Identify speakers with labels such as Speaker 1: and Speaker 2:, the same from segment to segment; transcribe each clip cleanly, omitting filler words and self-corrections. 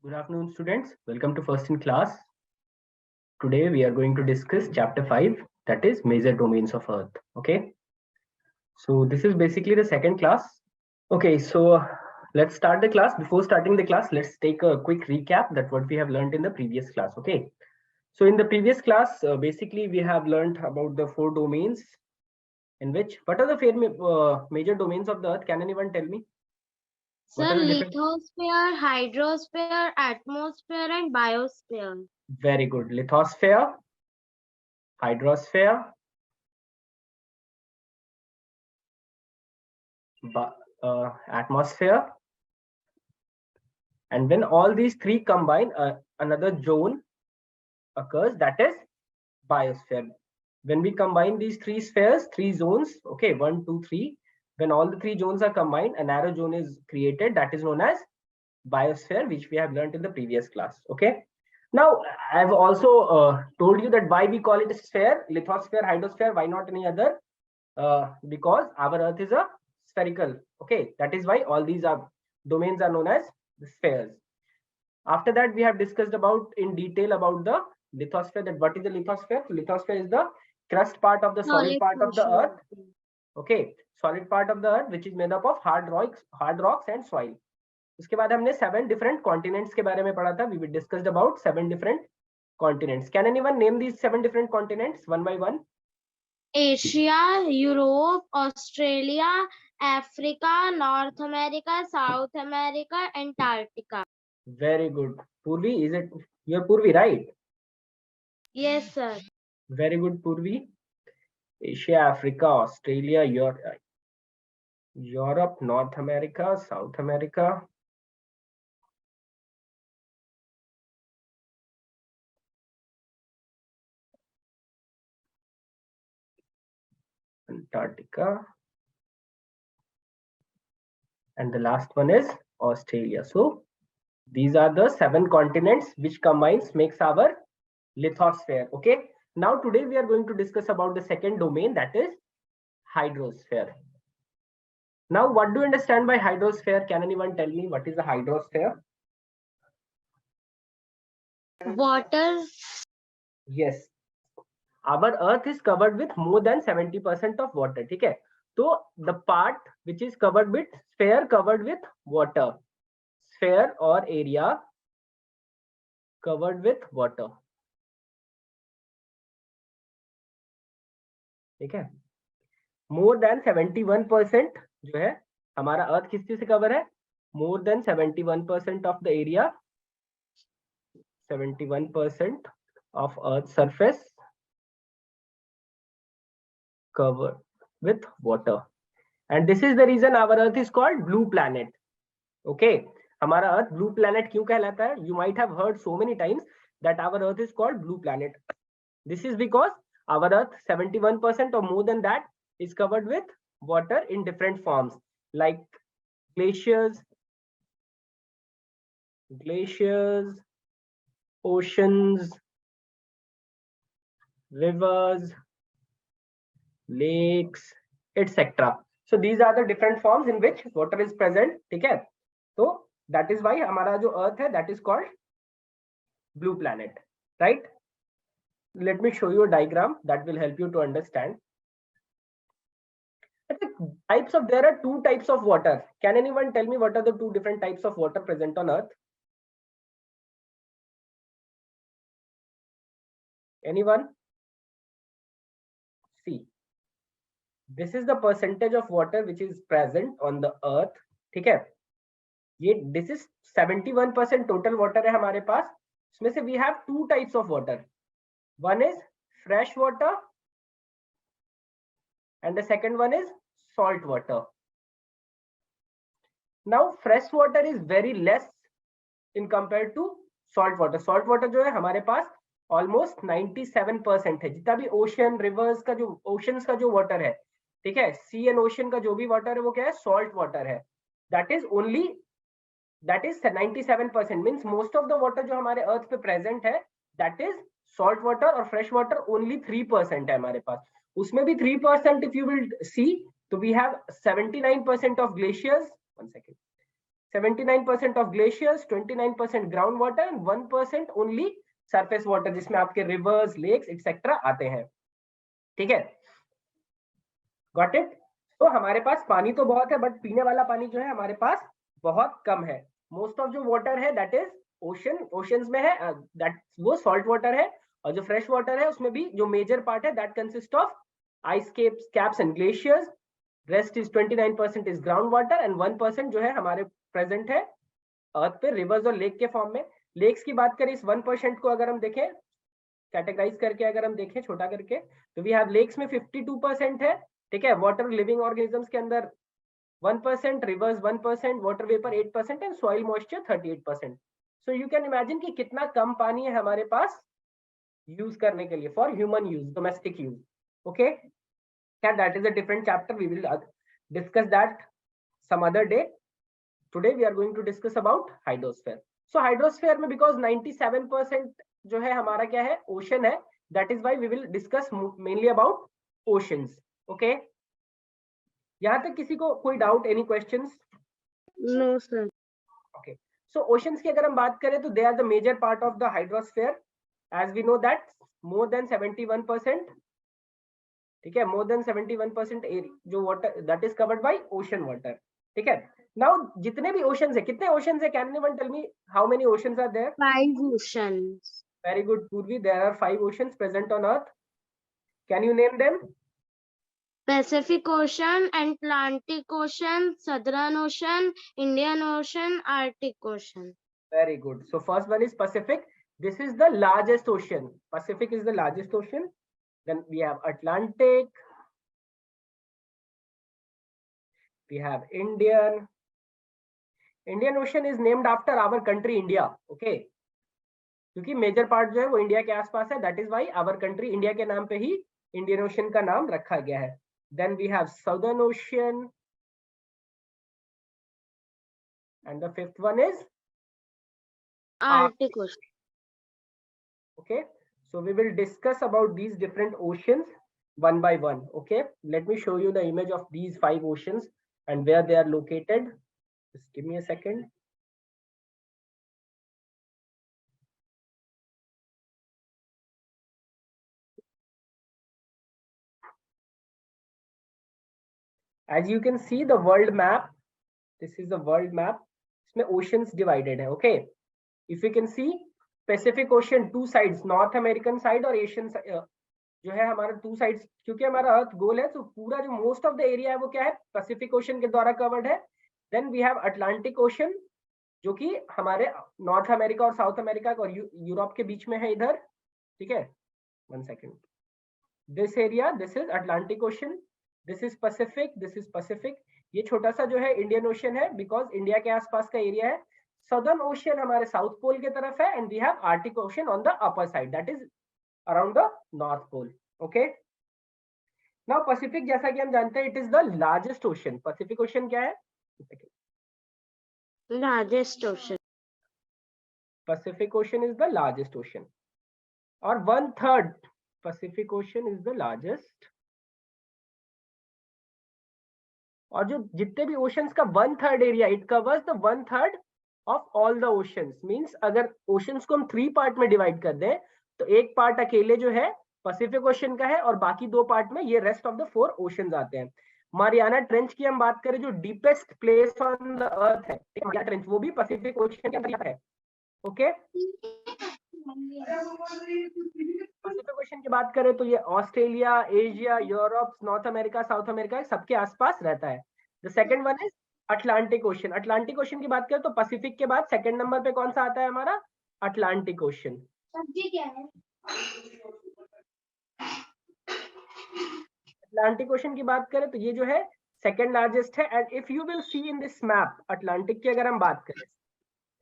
Speaker 1: Good afternoon, students. Welcome to First in Class. Today we are going to discuss chapter 5, that is major domains of Earth. Okay, so this is basically the second class. Okay, so let's start the class. Before starting the class, let's take a quick recap that what we have learned in the previous class. Okay, so in the previous class, basically we have learned about the four domains in which what are the major domains of the Earth? Can anyone tell me? What
Speaker 2: Sir,
Speaker 1: are the different?
Speaker 2: lithosphere, hydrosphere, atmosphere, and biosphere.
Speaker 1: Very good. Lithosphere, hydrosphere, atmosphere, and when all these three combine, another zone occurs, that is biosphere. When we combine these three spheres, three zones, okay, 1 2 3, when all the three zones are combined, a narrow zone is created, that is known as biosphere, which we have learned in the previous class. Okay, now I've also told you that why we call it a sphere, lithosphere, hydrosphere, why not any other? Because our earth is a spherical. Okay, that is why all these are domains are known as the spheres. After that, we have discussed about in detail about the lithosphere, that what is the lithosphere. Lithosphere is the crust part of the solid
Speaker 2: Solid
Speaker 1: part of the
Speaker 2: portion of
Speaker 1: earth. Okay, solid part of the earth which is made up of hard rocks and soil. उसके बाद हमने 7 different continents के बारे में पढ़ा था. We discussed about 7 different continents. Can anyone name these 7 different continents one by one?
Speaker 2: Asia, Europe, Australia, Africa, North America, South America, Antarctica.
Speaker 1: Very good. Purvi, is it? You're Purvi, right?
Speaker 2: Yes, sir.
Speaker 1: Very good, Purvi. Asia, Africa, Australia, Europe, North America, South America. Antarctica, and the last one is Australia. So these are the 7 continents which combines makes our lithosphere. Okay, now today we are going to discuss about the second domain, that is hydrosphere. Now what do you understand by hydrosphere? Can anyone tell me what is a hydrosphere?
Speaker 2: Water.
Speaker 1: Yes, our earth is covered with more than 70% of water. ठीक है, तो the part which is covered with sphere covered with water, sphere or area covered with water. ठीक है, more than 71% जो है हमारा अर्थ किस चीज से कवर है? more than 71% of the area, 71% of earth surface covered with water, and this is the reason our earth is called blue planet. Okay, हमारा अर्थ ब्लू प्लैनेट क्यों कहलाता है? You might have heard so many times that our earth is called blue planet. This is because our earth 71% or more than that is covered with water in different forms, like glaciers, oceans, rivers, lakes, etc. So these are the different forms in which water is present. ठीक है, तो that is why हमारा जो earth है that is called blue planet, right? Let me show you a diagram that will help you to understand. There are 2 types of water. Can anyone tell me what are the 2 different types of water present on earth? Anyone? See, this is the percentage of water which is present on the earth. ठीक है, ये this is 71% total water है हमारे पास. इसमें से we have 2 types of water. One is fresh water and the second one is salt water. Now fresh water is very less in compared to salt water. Salt water जो है हमारे पास almost 97% है. जितना भी ओशन रिवर्स का जो oceans का जो वाटर है, ठीक है, सी एंड ओशन का जो भी वाटर है वो क्या है? सॉल्ट वाटर है. That is 97%. Means most of the water जो हमारे अर्थ पे प्रेजेंट है दैट इज सॉल्ट वाटर, और फ्रेश वाटर ओनली 3% है हमारे पास. उसमें भी 3% इफ यू विल सी, तो we have 79% of glaciers. 1 second. 79% of glaciers, 29% ground water and 1% only surface water, जिसमें आपके रिवर्स, लेक्स एक्सेट्रा आते हैं। ठीक है, गॉट इट। तो हमारे पास पानी तो बहुत है, बट पीने वाला पानी जो है हमारे पास बहुत कम है। मोस्ट ऑफ जो वाटर है दैट इज ओशंस में है, दैट वो सॉल्ट वाटर है, और जो फ्रेश वाटर है उसमें भी जो मेजर पार्ट है that consist of ice caps and glaciers. Rest is 29% is ground water and 1% जो है हमारे प्रेजेंट है अर्थ पे रिवर्स और लेक के फॉर्म में। लेक्स की बात करें, इस 1% को अगर हम देखें कैटेगराइज करके, अगर हम देखें छोटा करके, तो वी हैव लेक्स में 52% है। ठीक है, वाटर लिविंग ऑर्गेनिजम्स के अंदर 1%, reverse 1%, water vapour 8% and soil moisture 38%। So you can imagine कि कितना कम पानी है हमारे पास यूज करने के लिए for human use, domestic use. Okay, that is a different chapter, we will discuss that some other day. Today we are going to discuss about hydrosphere. So hydrosphere में because 97% जो है हमारा क्या है, ocean है, that is why we will discuss mainly about oceans. Okay, यहाँ तक किसी को कोई doubt, any questions?
Speaker 2: No, sir.
Speaker 1: Okay, so oceans की अगर हम बात करें तो they are the major part of the hydrosphere, as we know that more than 71%, ठीक है, मोर देन 71% जो water that is covered by ocean water. ठीक है, नाउ जितने भी ओशंस है, कितने ओशंस है, can anyone tell me how many oceans are there?
Speaker 2: 5 oceans.
Speaker 1: Very good Purvi, there are 5 oceans present on earth. Can you name them?
Speaker 2: Pacific Ocean, Atlantic Ocean, Southern Ocean, Indian Ocean, Arctic Ocean.
Speaker 1: Very good. So first one is Pacific. This is the largest ocean. Pacific is the largest ocean. Then we have Atlantic. We have Indian. Indian Ocean is named after our country India. Okay. क्योंकि major part जो है वो India के आसपास है, that is why our country India के नाम पे ही इंडियन ओशन का नाम रखा गया है। Then we have southern ocean and the fifth one is
Speaker 2: Arctic Ocean.
Speaker 1: Okay, so we will discuss about these different oceans one by one. Okay, let me show you the image of these 5 oceans and where they are located. Just give me a second. As you can see the world map, this is the world map. इसमें oceans divided है. Okay, if you can see Pacific Ocean, 2 sides, North American side और Asian जो है हमारा 2 sides, क्योंकि हमारा अर्थ गोल है तो पूरा जो मोस्ट ऑफ द एरिया है वो क्या है, पैसिफिक ओशन के द्वारा कवर्ड है। Then we have Atlantic ocean जो कि हमारे नॉर्थ अमेरिका और साउथ अमेरिका और यूरोप के बीच में है इधर। ठीक है, 1 second, this area, this is Atlantic ocean, this is Pacific, this is Pacific. ये छोटा सा जो है इंडियन ओशन है बिकॉज इंडिया के आसपास का एरिया है। सदर्न ओशन हमारे साउथ पोल की तरफ है and we have Arctic ocean on the upper side that is around the north pole. Okay, now Pacific जैसा कि हम जानते हैं it is the largest ocean. Pacific ocean क्या है?
Speaker 2: Largest ocean.
Speaker 1: Pacific Ocean is the largest ocean or 1/3 Pacific Ocean is the largest। और जो जितने भी ओशंस का 1/3 area, it covers the 1/3 of all the oceans. Means अगर oceans को हम 3 पार्ट में डिवाइड कर दें तो एक पार्ट अकेले जो है पैसिफिक ओशन का है और बाकी 2 पार्ट में ये रेस्ट ऑफ द 4 ओशंस आते हैं। मारियाना ट्रेंच की हम बात करें जो deepest place on the earth है, मारियाना ट्रेंच, वो भी पैसिफिक ओशन के अंदर है। ओके, पैसिफिक ओशन की बात करें तो ये Australia, Asia, Europe, north America, south America सबके आसपास रहता है। The second one is Atlantic ocean. Atlantic ocean की बात करें तो पैसिफिक के बाद सेकंड नंबर पे कौन सा आता है हमारा? Atlantic ocean.
Speaker 2: क्या है?
Speaker 1: अटलांटिक ओशन की बात करें तो ये जो है सेकंड लार्जेस्ट है। And if you will see in this map Atlantic की अगर हम बात करें,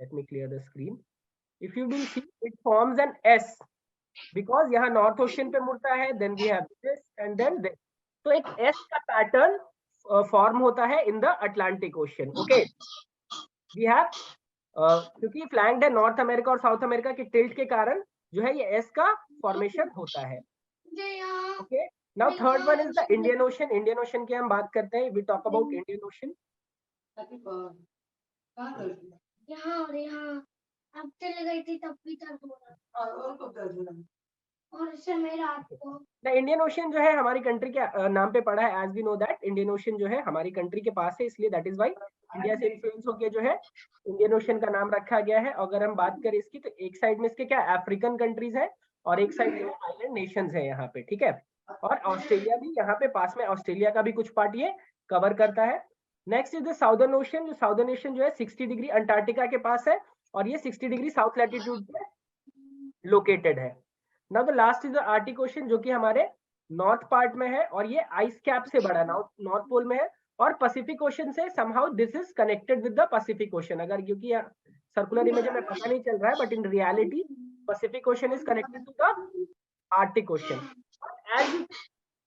Speaker 1: let me clear the screen, if you will see it forms an S because यहाँ नॉर्थ ओशन पे मुड़ता है, then we have this and then this, तो एक एस का पैटर्न फॉर्म होता है in the Atlantic ocean. Okay, we have क्योंकि फ्लैंक्ड है नॉर्थ अमेरिका और साउथ अमेरिका के टिल्ट के कारण जो है ये एस का फॉर्मेशन होता है। Okay, now third one is the Indian ocean. Indian ocean की हम बात करते हैं, we talk about Indian ocean.
Speaker 2: यहाँ और यहाँ अब चले गई थी तब भी दर्द हो रहा और इस समय रात को
Speaker 1: द इंडियन ओशियन जो है हमारी कंट्री के नाम पे पड़ा है, as we know that Indian ocean जो है हमारी कंट्री के पास है, इसलिए दैट इज वाई इंडिया से इन्फ्लुएंस होकर जो है इंडियन ओशियन का नाम रखा गया है। अगर हम बात करें इसकी तो एक साइड में इसके क्या अफ्रीकन कंट्रीज है और एक साइड में आइलैंड नेशंस है यहाँ पे, ठीक है। और ऑस्ट्रेलिया भी यहाँ पे पास में, ऑस्ट्रेलिया का भी कुछ पार्ट ये कवर करता है। Next is the southern ocean, जो साउदर्न ओशियन जो है 60 डिग्री अंटार्कटिका के पास है और ये 60 डिग्री साउथ लैटिट्यूड पे लोकेटेड है। Now the last is the Arctic ocean, जो कि हमारे नॉर्थ पार्ट में है और ये आइस कैप से बड़ा नॉर्थ पोल में है और पैसिफिक ओशन से somehow this is connected with the Pacific ocean. अगर क्योंकि सर्कुलर इमेज में पता नहीं चल रहा है, but in reality Pacific ocean is connected to the Arctic ocean. As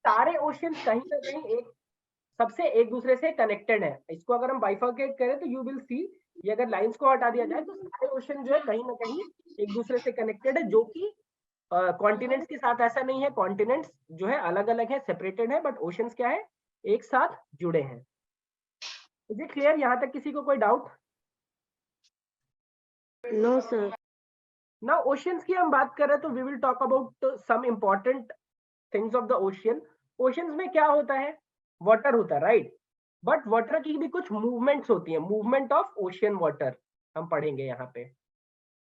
Speaker 1: सारे ओशन कहीं ना कहीं सबसे एक दूसरे से कनेक्टेड है। इसको अगर हम बाइफर्केट करें तो यू विल सी, ये अगर लाइंस को हटा दिया जाए तो सारे ओशन जो है कहीं ना कहीं एक दूसरे से कनेक्टेड है, जो कि कॉन्टिनेंट्स के साथ ऐसा नहीं है। कॉन्टिनेंट्स जो है अलग अलग है, सेपरेटेड है, बट ओशंस क्या है, एक साथ जुड़े हैं। Is it clear? यहाँ तक किसी को कोई doubt?
Speaker 2: No sir.
Speaker 1: Now oceans की हम बात कर रहे हैं तो we will talk about some important things of the ocean. Oceans में क्या होता है, वाटर होता है, राइट। बट वाटर की भी कुछ मूवमेंट्स होती है, मूवमेंट ऑफ ओशियन वाटर हम पढ़ेंगे यहाँ पे।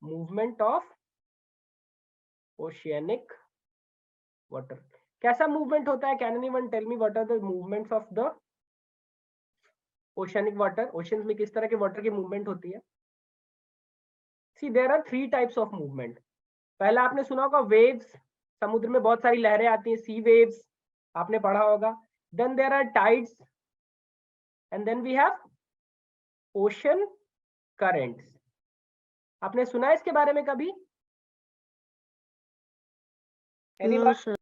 Speaker 1: मूवमेंट ऑफ ओशियनिक वाटर, कैसा मूवमेंट होता है? Can anyone tell me what are the movements of the oceanic water? Oceans में किस तरह के वाटर की मूवमेंट होती है? See there are 3 types of movement. पहला आपने सुना होगा वेव्स, समुद्र में बहुत सारी लहरें आती हैं, सी वेव्स आपने पढ़ा होगा। Then there are tides and then we have ocean currents. आपने सुना है इसके बारे में कभी?
Speaker 2: No sir.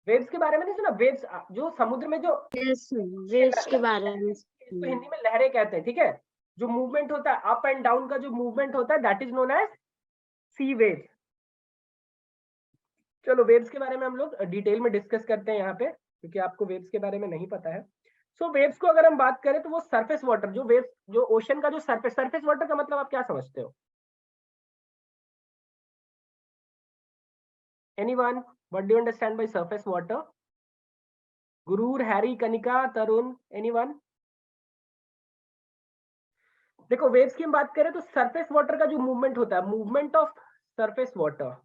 Speaker 1: वेव्स के बारे में नहीं सुना? वेव्स जो समुद्र में जो
Speaker 2: वेव्स के बारे में
Speaker 1: इसको हिंदी में लहरें कहते हैं, ठीक है। जो मूवमेंट होता है अप एंड डाउन का, जो मूवमेंट होता है that is known as sea waves. चलो वेव्स के बारे में हम लोग डिटेल में डिस्कस करते हैं यहाँ पे, क्योंकि आपको वेव्स के बारे में नहीं पता है। सो वेव्स को अगर हम बात करें तो वो सरफेस वाटर, जो वेव्स, जो ओशन का जो सरफेस वाटर का मतलब आप क्या समझते हो? Anyone, what do you understand by surface water? Gurur, Harry, Kanika, Tarun, anyone? देखो वेव्स की हम बात करें तो सरफेस वाटर का जो मूवमेंट होता है, movement of surface water,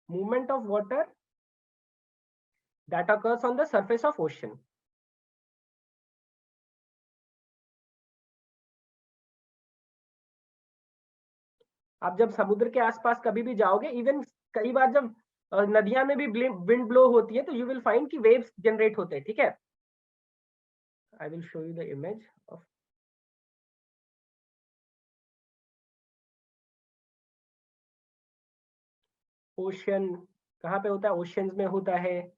Speaker 1: movement of water that occurs on the surface of ocean. आप जब समुद्र के आसपास कभी भी जाओगे, इवन कई बार जब नदियां में भी विंड ब्लो होती है तो यू विल फाइंड कि वेव्स जनरेट होते हैं, ठीक है। I will show you the image of ocean. कहाँ पे होता है? ओशंस में होता है,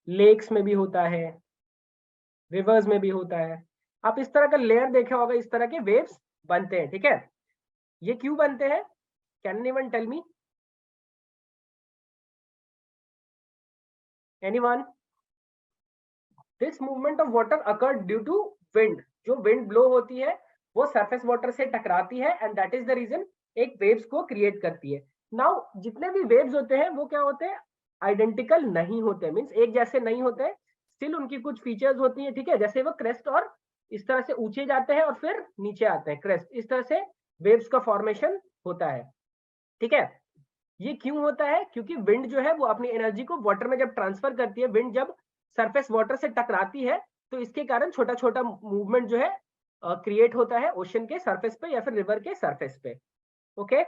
Speaker 1: लेक्स में भी होता है, रिवर्स में भी होता है। आप इस तरह का लेयर देखा होगा, इस तरह के वेव्स बनते हैं, ठीक है। ये क्यों बनते हैं? Can anyone tell me? Anyone? This movement of water occur due to wind. जो विंड ब्लो होती है वो सरफेस वाटर से टकराती है and that is the reason एक वेव्स को क्रिएट करती है। नाउ जितने भी वेव्स होते हैं वो क्या होते हैं? आइडेंटिकल नहीं होते, मींस एक जैसे नहीं होते, स्टिल उनकी कुछ फीचर्स होती हैं, ठीक है। जैसे वो क्रेस्ट और इस तरह से ऊंचे जाते हैं और फिर नीचे आते हैं, क्रेस्ट, इस तरह से वेव्स का फॉर्मेशन होता है, ठीक है। ये क्यों होता है? क्योंकि विंड जो है वो अपनी एनर्जी को वाटर में जब ट्रांसफर करती है, विंड जब सरफेस वाटर से टकराती है तो इसके कारण छोटा छोटा मूवमेंट जो है क्रिएट होता है ओशन के सरफेस पे या फिर रिवर के सरफेस पे। Okay,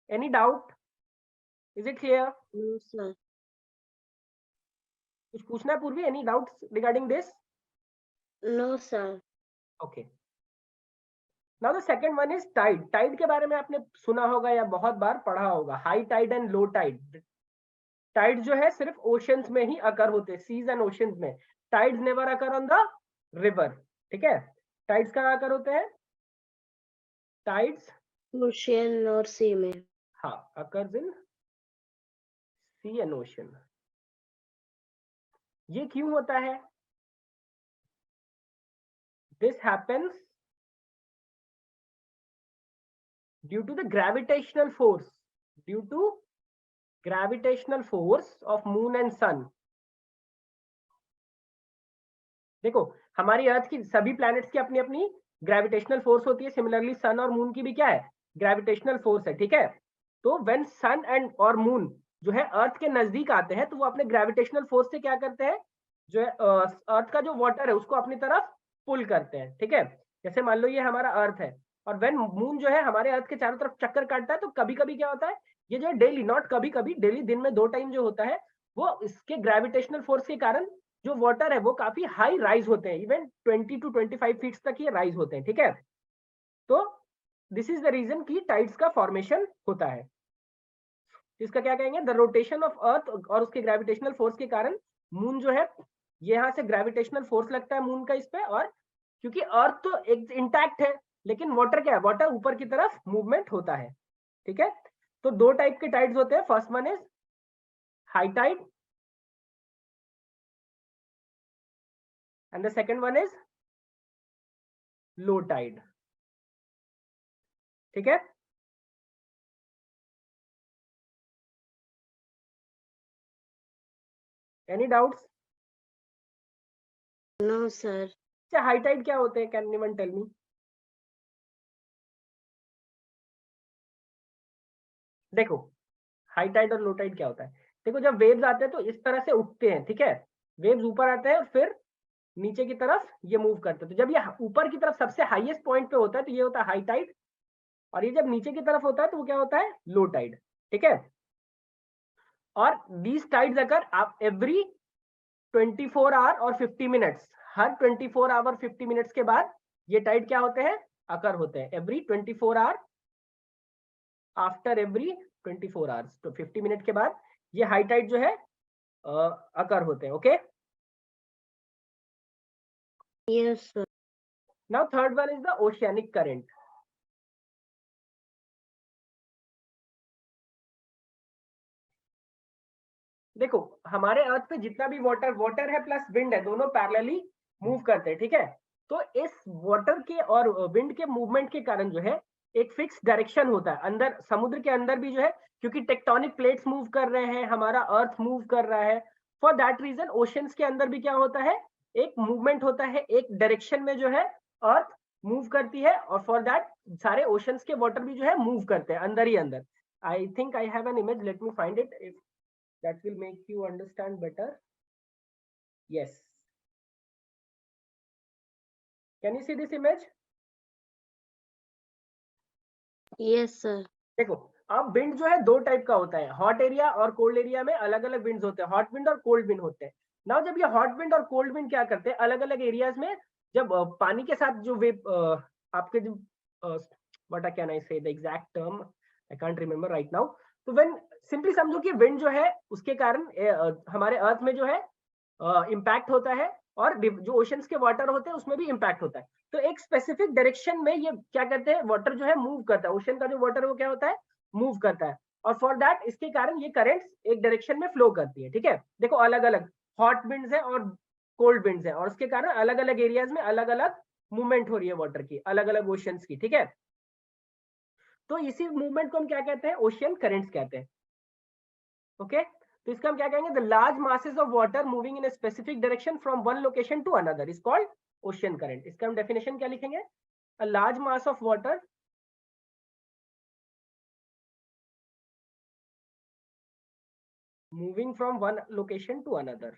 Speaker 1: any doubt? Is it clear?
Speaker 2: No sir.
Speaker 1: कुछ पूछना है Purvi? Any doubt regarding this?
Speaker 2: No sir.
Speaker 1: Okay, now the second one is tide. Tide के बारे में आपने सुना होगा या बहुत बार पढ़ा होगा, high tide and low tide. Tide जो है सिर्फ ओशंस में ही अकर होते हैं, सीज एंड ओशंस में। Tides never occur on the river, ठीक है। टाइड्स कहाँ अकर होते हैं? टाइड्स
Speaker 2: ओशियन और सी में।
Speaker 1: हाँ, occurs in sea and ocean. ये क्यों होता है? This happens due to the gravitational force, due to gravitational force of moon and sun. देखो हमारी अर्थ की सभी प्लैनेट्स की अपनी अपनी ग्रेविटेशनल फोर्स होती है, सिमिलरली सन और मून की भी क्या है, ग्रेविटेशनल फोर्स है, ठीक है। तो व्हेन सन एंड और मून जो है अर्थ के नजदीक आते हैं तो वो अपने ग्रेविटेशनल फोर्स से क्या करते हैं, जो है अर्थ का जो वाटर है उसको अपनी तरफ पुल करते हैं, ठीक है। जैसे मान लो ये हमारा अर्थ है और व्हेन मून जो है हमारे अर्थ के चारों तरफ चक्कर काटता है तो कभी कभी क्या होता है, ये जो है डेली, नॉट कभी कभी, डेली दिन में 2 टाइम जो होता है वो इसके ग्रेविटेशनल फोर्स के कारण जो वाटर है वो काफी हाई राइज होते हैं, इवन 20 to 25 फीट तक ये राइज होते हैं, ठीक है। तो दिस इज द रीजन कि टाइड्स का फॉर्मेशन होता है। इसका क्या कहेंगे, द रोटेशन ऑफ अर्थ और उसके ग्रेविटेशनल फोर्स के कारण मून जो है, यहाँ से ग्रेविटेशनल फोर्स लगता है मून का इस पे, और क्योंकि अर्थ तो एक इंटैक्ट है लेकिन वाटर क्या है, वाटर ऊपर की तरफ मूवमेंट होता है, ठीक है। तो 2 टाइप के टाइड्स होते हैं, first one is high tide and the second one is low tide, ठीक है। Any doubts?
Speaker 3: No, sir.
Speaker 1: अच्छा हाई टाइड क्या होते हैं, कैन एनीवन टेल मी? देखो हाई टाइड और लो टाइड क्या होता है, देखो जब वेव्स आते हैं तो इस तरह से उठते हैं, ठीक है, वेव्स ऊपर आते हैं और फिर नीचे की तरफ ये मूव करते हैं। तो जब ये ऊपर की तरफ सबसे हाईएस्ट पॉइंट पे होता है तो ये होता है हाई टाइड, और ये जब नीचे की तरफ होता है तो वो क्या होता है, लो टाइड, ठीक है। और दीज टाइड्स अगर आप एवरी 24 आवर और 50 मिनट्स, हर 24 आवर 50 मिनट्स के बाद ये टाइड क्या होते हैं, अकर होते हैं, every 24 hour, after every 24 hours, तो 50 मिनट के बाद ये हाई टाइड जो है अकर होते हैं, okay.
Speaker 3: Yes, sir.
Speaker 1: Now third one is the oceanic current. देखो हमारे अर्थ पे जितना भी वाटर है प्लस विंड है, दोनों पैरेलली मूव करते हैं, ठीक है। तो इस वाटर के और विंड के मूवमेंट के कारण जो है एक फिक्स डायरेक्शन होता है अंदर, समुद्र के अंदर भी जो है, क्योंकि टेक्टोनिक प्लेट्स मूव कर रहे हैं, हमारा अर्थ मूव कर रहा है, फॉर दैट रीजन ओशंस के अंदर भी क्या होता है, एक मूवमेंट होता है, एक डायरेक्शन में जो है अर्थ मूव करती है, और फॉर दैट सारे ओशंस के वाटर भी जो है मूव करते हैं अंदर ही अंदर। I think I have an image, late me find it, if that will make you understand better. Yes, can you see this image?
Speaker 3: Yes, sir.
Speaker 1: देखो अब विंड जो है 2 टाइप का होता है, हॉट एरिया और कोल्ड एरिया में अलग अलग विंड्स होते हैं, हॉट विंड और कोल्ड विंड होते हैं। नाउ जब ये हॉट विंड और कोल्ड विंड क्या करते हैं, अलग अलग एरियाज में जब पानी के साथ जो वेव आपके जो व्हाट कैन आई से the exact term, I can't remember right now. तो व्हेन सिंपली समझो कि विंड जो है उसके कारण हमारे अर्थ में जो है इम्पैक्ट होता है, और जो ओशंस के वाटर होते हैं उसमें भी इम्पैक्ट होता है। तो एक स्पेसिफिक डायरेक्शन में ये क्या कहते हैं, वाटर जो है मूव करता है, ओशन का जो वाटर है वो क्या होता है, मूव करता है, और फॉर दैट इसके कारण ये करंट्स एक डायरेक्शन में फ्लो करती है, ठीक है। देखो अलग अलग हॉट विंड्स है और कोल्ड विंड्स है, और उसके कारण अलग अलग एरियाज में अलग अलग मूवमेंट हो रही है वाटर की, अलग अलग ओशंस की, ठीक है। तो इसी मूवमेंट को हम क्या कहते हैं, ओशियन करंट्स कहते हैं, ओके। तो इसका हम क्या कहेंगे, the large masses of water moving in a specific direction from one location to another is called ocean current. इसका हम डेफिनेशन क्या लिखेंगे, a large mass of water moving from one location to another,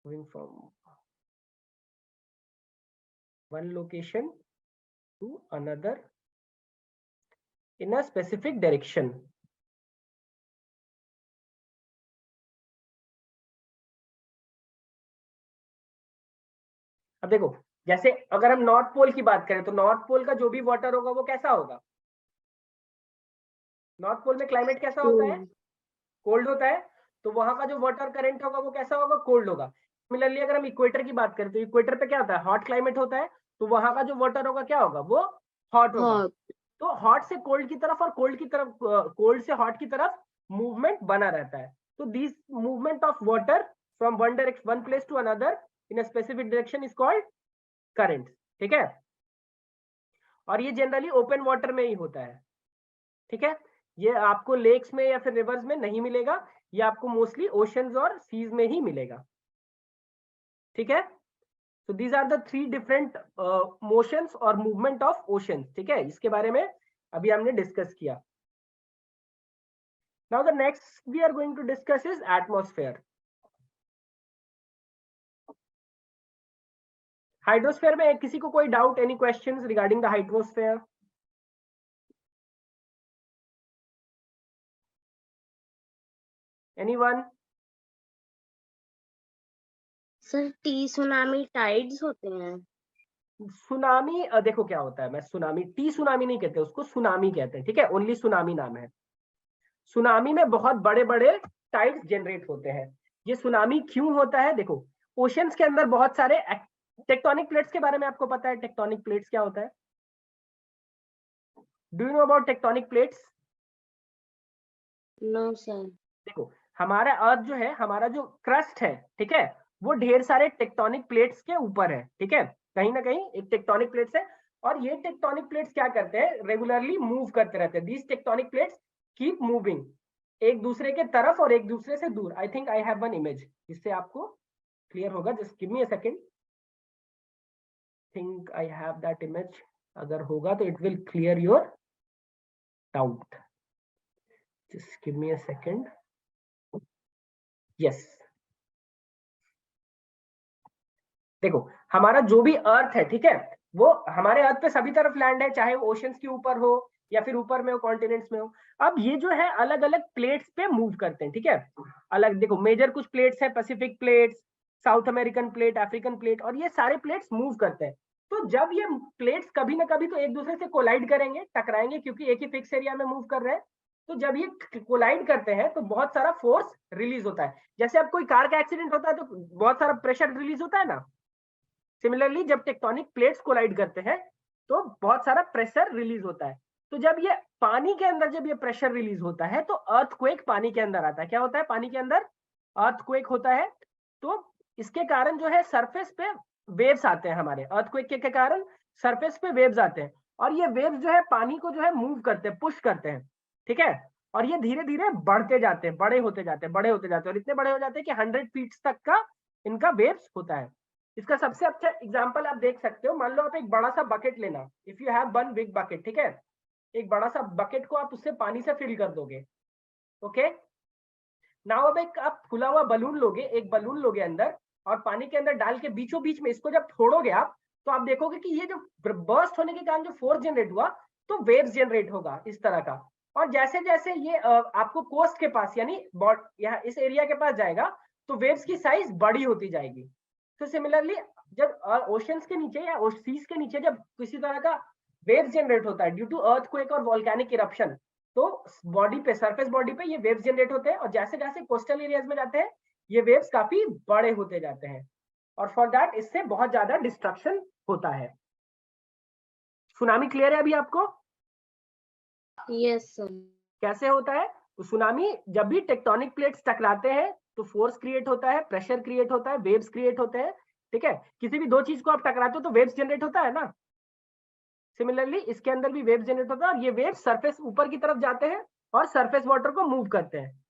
Speaker 1: moving from one location to another in a specific direction. अब देखो जैसे अगर हम north pole की बात करें तो नॉर्थ पोल का जो भी वाटर होगा वो कैसा होगा, नॉर्थ पोल में क्लाइमेट कैसा होता है, कोल्ड होता है, तो वहां का जो वाटर करंट होगा वो कैसा होगा, कोल्ड होगा। सिमिलरली अगर हम इक्वेटर की बात करें तो इक्वेटर पे क्या होता है, हॉट क्लाइमेट होता है, तो वहां का जो वाटर होगा क्या होगा, वो हॉट होगा। तो हॉट से कोल्ड की तरफ और कोल्ड की तरफ, कोल्ड से हॉट की तरफ मूवमेंट बना रहता है। So these movement of water from one direction, one place to another in a specific direction is called current. ठीक है, और ये जनरली ओपन वाटर में ही होता है. ठीक है, ये आपको लेक्स में या फिर रिवर्स में नहीं मिलेगा, ये आपको मोस्टली ओशंस और सीज में ही मिलेगा. ठीक है, so these are the three different motions और movement of oceans. ठीक है, इसके बारे में अभी हमने डिस्कस किया. Now the next we are going to discuss is atmosphere. Hydrosphere में किसी को कोई doubt, any questions regarding the hydrosphere? Anyone?
Speaker 3: Sir T tsunami tides होते हैं.
Speaker 1: सुनामी देखो क्या होता है, मैं सुनामी, टी सुनामी नहीं कहते उसको, सुनामी कहते हैं. ठीक है, ओनली सुनामी नाम है. सुनामी में बहुत बड़े बड़े टाइड्स जनरेट होते हैं. ये सुनामी क्यों होता है? देखो, ओशंस के अंदर बहुत सारे टेक्टोनिक प्लेट्स के बारे में आपको पता है. टेक्टोनिक प्लेट्स क्या होता है? Do you know about tectonic plates?
Speaker 3: No sir.
Speaker 1: देखो, हमारा अर्थ जो है, हमारा जो क्रस्ट है, ठीक है, वो ढेर सारे टेक्टोनिक प्लेट्स के ऊपर है. ठीक है, कहीं ना कहीं एक टेक्टोनिक प्लेट्स है, और ये टेक्टोनिक प्लेट्स क्या करते हैं? रेगुलरली मूव करते रहते हैं. These tectonic plates keep moving एक दूसरे के तरफ और एक दूसरे से दूर. I think I have one image, जिससे आपको क्लियर होगा. Just give me a second. Think I have that image. अगर होगा तो it will clear your doubt. Just give me a second. Yes, देखो, हमारा जो भी अर्थ है, ठीक है, वो हमारे अर्थ पे सभी तरफ लैंड है, चाहे वो ओशंस के ऊपर हो या फिर ऊपर में हो, कॉन्टिनेंट्स में हो. अब ये जो है अलग अलग प्लेट्स पे मूव करते हैं. ठीक है, अलग देखो, मेजर कुछ प्लेट्स है, Pacific plates, south American plate, African plate, और ये सारे प्लेट्स मूव करते हैं. तो जब ये प्लेट्स कभी ना कभी तो एक दूसरे से कोलाइड करेंगे, टकराएंगे, क्योंकि एक ही फिक्स एरिया में मूव कर रहे हैं. तो जब ये कोलाइड करते हैं तो बहुत सारा फोर्स रिलीज होता है. जैसे अब कोई कार का एक्सीडेंट होता है तो बहुत सारा प्रेशर रिलीज होता है ना. सिमिलरली जब टेक्टोनिक प्लेट्स कोलाइड करते हैं तो बहुत सारा प्रेशर रिलीज होता है. तो जब ये पानी के अंदर, जब ये प्रेशर रिलीज होता है तो अर्थक्वेक पानी के अंदर आता है. क्या होता है? पानी के अंदर अर्थक्वेक होता है. तो इसके कारण जो है सरफेस पे वेव्स आते हैं. हमारे अर्थक्वेक के कारण सरफेस पे वेव्स आते हैं, और ये वेव्स जो है पानी को जो है मूव करते हैं, पुश करते हैं. ठीक है, और ये धीरे धीरे बढ़ते जाते हैं, बड़े होते जाते हैं, बड़े होते जाते हैं, और इतने बड़े हो जाते हैं कि 100 फीट तक का इनका वेव्स होता है. इसका सबसे अच्छा एग्जांपल आप देख सकते हो. मान लो आप एक बड़ा सा बकेट लेना, if you have one big bucket. ठीक है, एक बड़ा सा बकेट को आप उससे पानी से फिल कर दोगे. ओके, नाउ अब एक आप खुला हुआ बलून लोगे, एक बलून लोगे अंदर, और पानी के अंदर डाल के बीचों बीच में इसको जब फोड़ोगे आप, तो आप देखोगे कि ये जो बर्स्ट होने के कारण जो फोर्स जनरेट हुआ, तो वेव्स जनरेट होगा इस तरह का. और जैसे जैसे ये आपको कोस्ट के पास, यानी यहाँ इस एरिया के पास जाएगा, तो वेव्स की साइज बड़ी होती जाएगी. तो सिमिलरली जब ओशंस के नीचे या सीज के नीचे जब किसी तरह का वेव्स जनरेट होता है ड्यू टू अर्थक्वेक और वोल्केनिक इरप्शन, तो बॉडी पे, सरफेस बॉडी पे ये वेव्स जनरेट होते हैं, और जैसे जैसे कोस्टल एरियाज में जाते हैं ये वेव्स काफी बड़े होते जाते हैं, और फॉर दैट इससे बहुत ज्यादा डिस्ट्रक्शन होता है. सुनामी क्लियर है अभी आपको?
Speaker 3: Yes sir.
Speaker 1: कैसे होता है? तो सुनामी जब भी टेक्टोनिक प्लेट्स टकराते हैं तो फोर्स क्रिएट होता है, प्रेशर क्रिएट होता है, वेव्स क्रिएट होते हैं. ठीक है, किसी भी दो चीज को आप टकराते हो तो वेव्स जनरेट होता है ना. सिमिलरली इसके अंदर भी वेव्स जनरेट होता है, और ये वेव्स सरफेस ऊपर की तरफ जाते हैं और सरफेस वाटर को मूव करते हैं,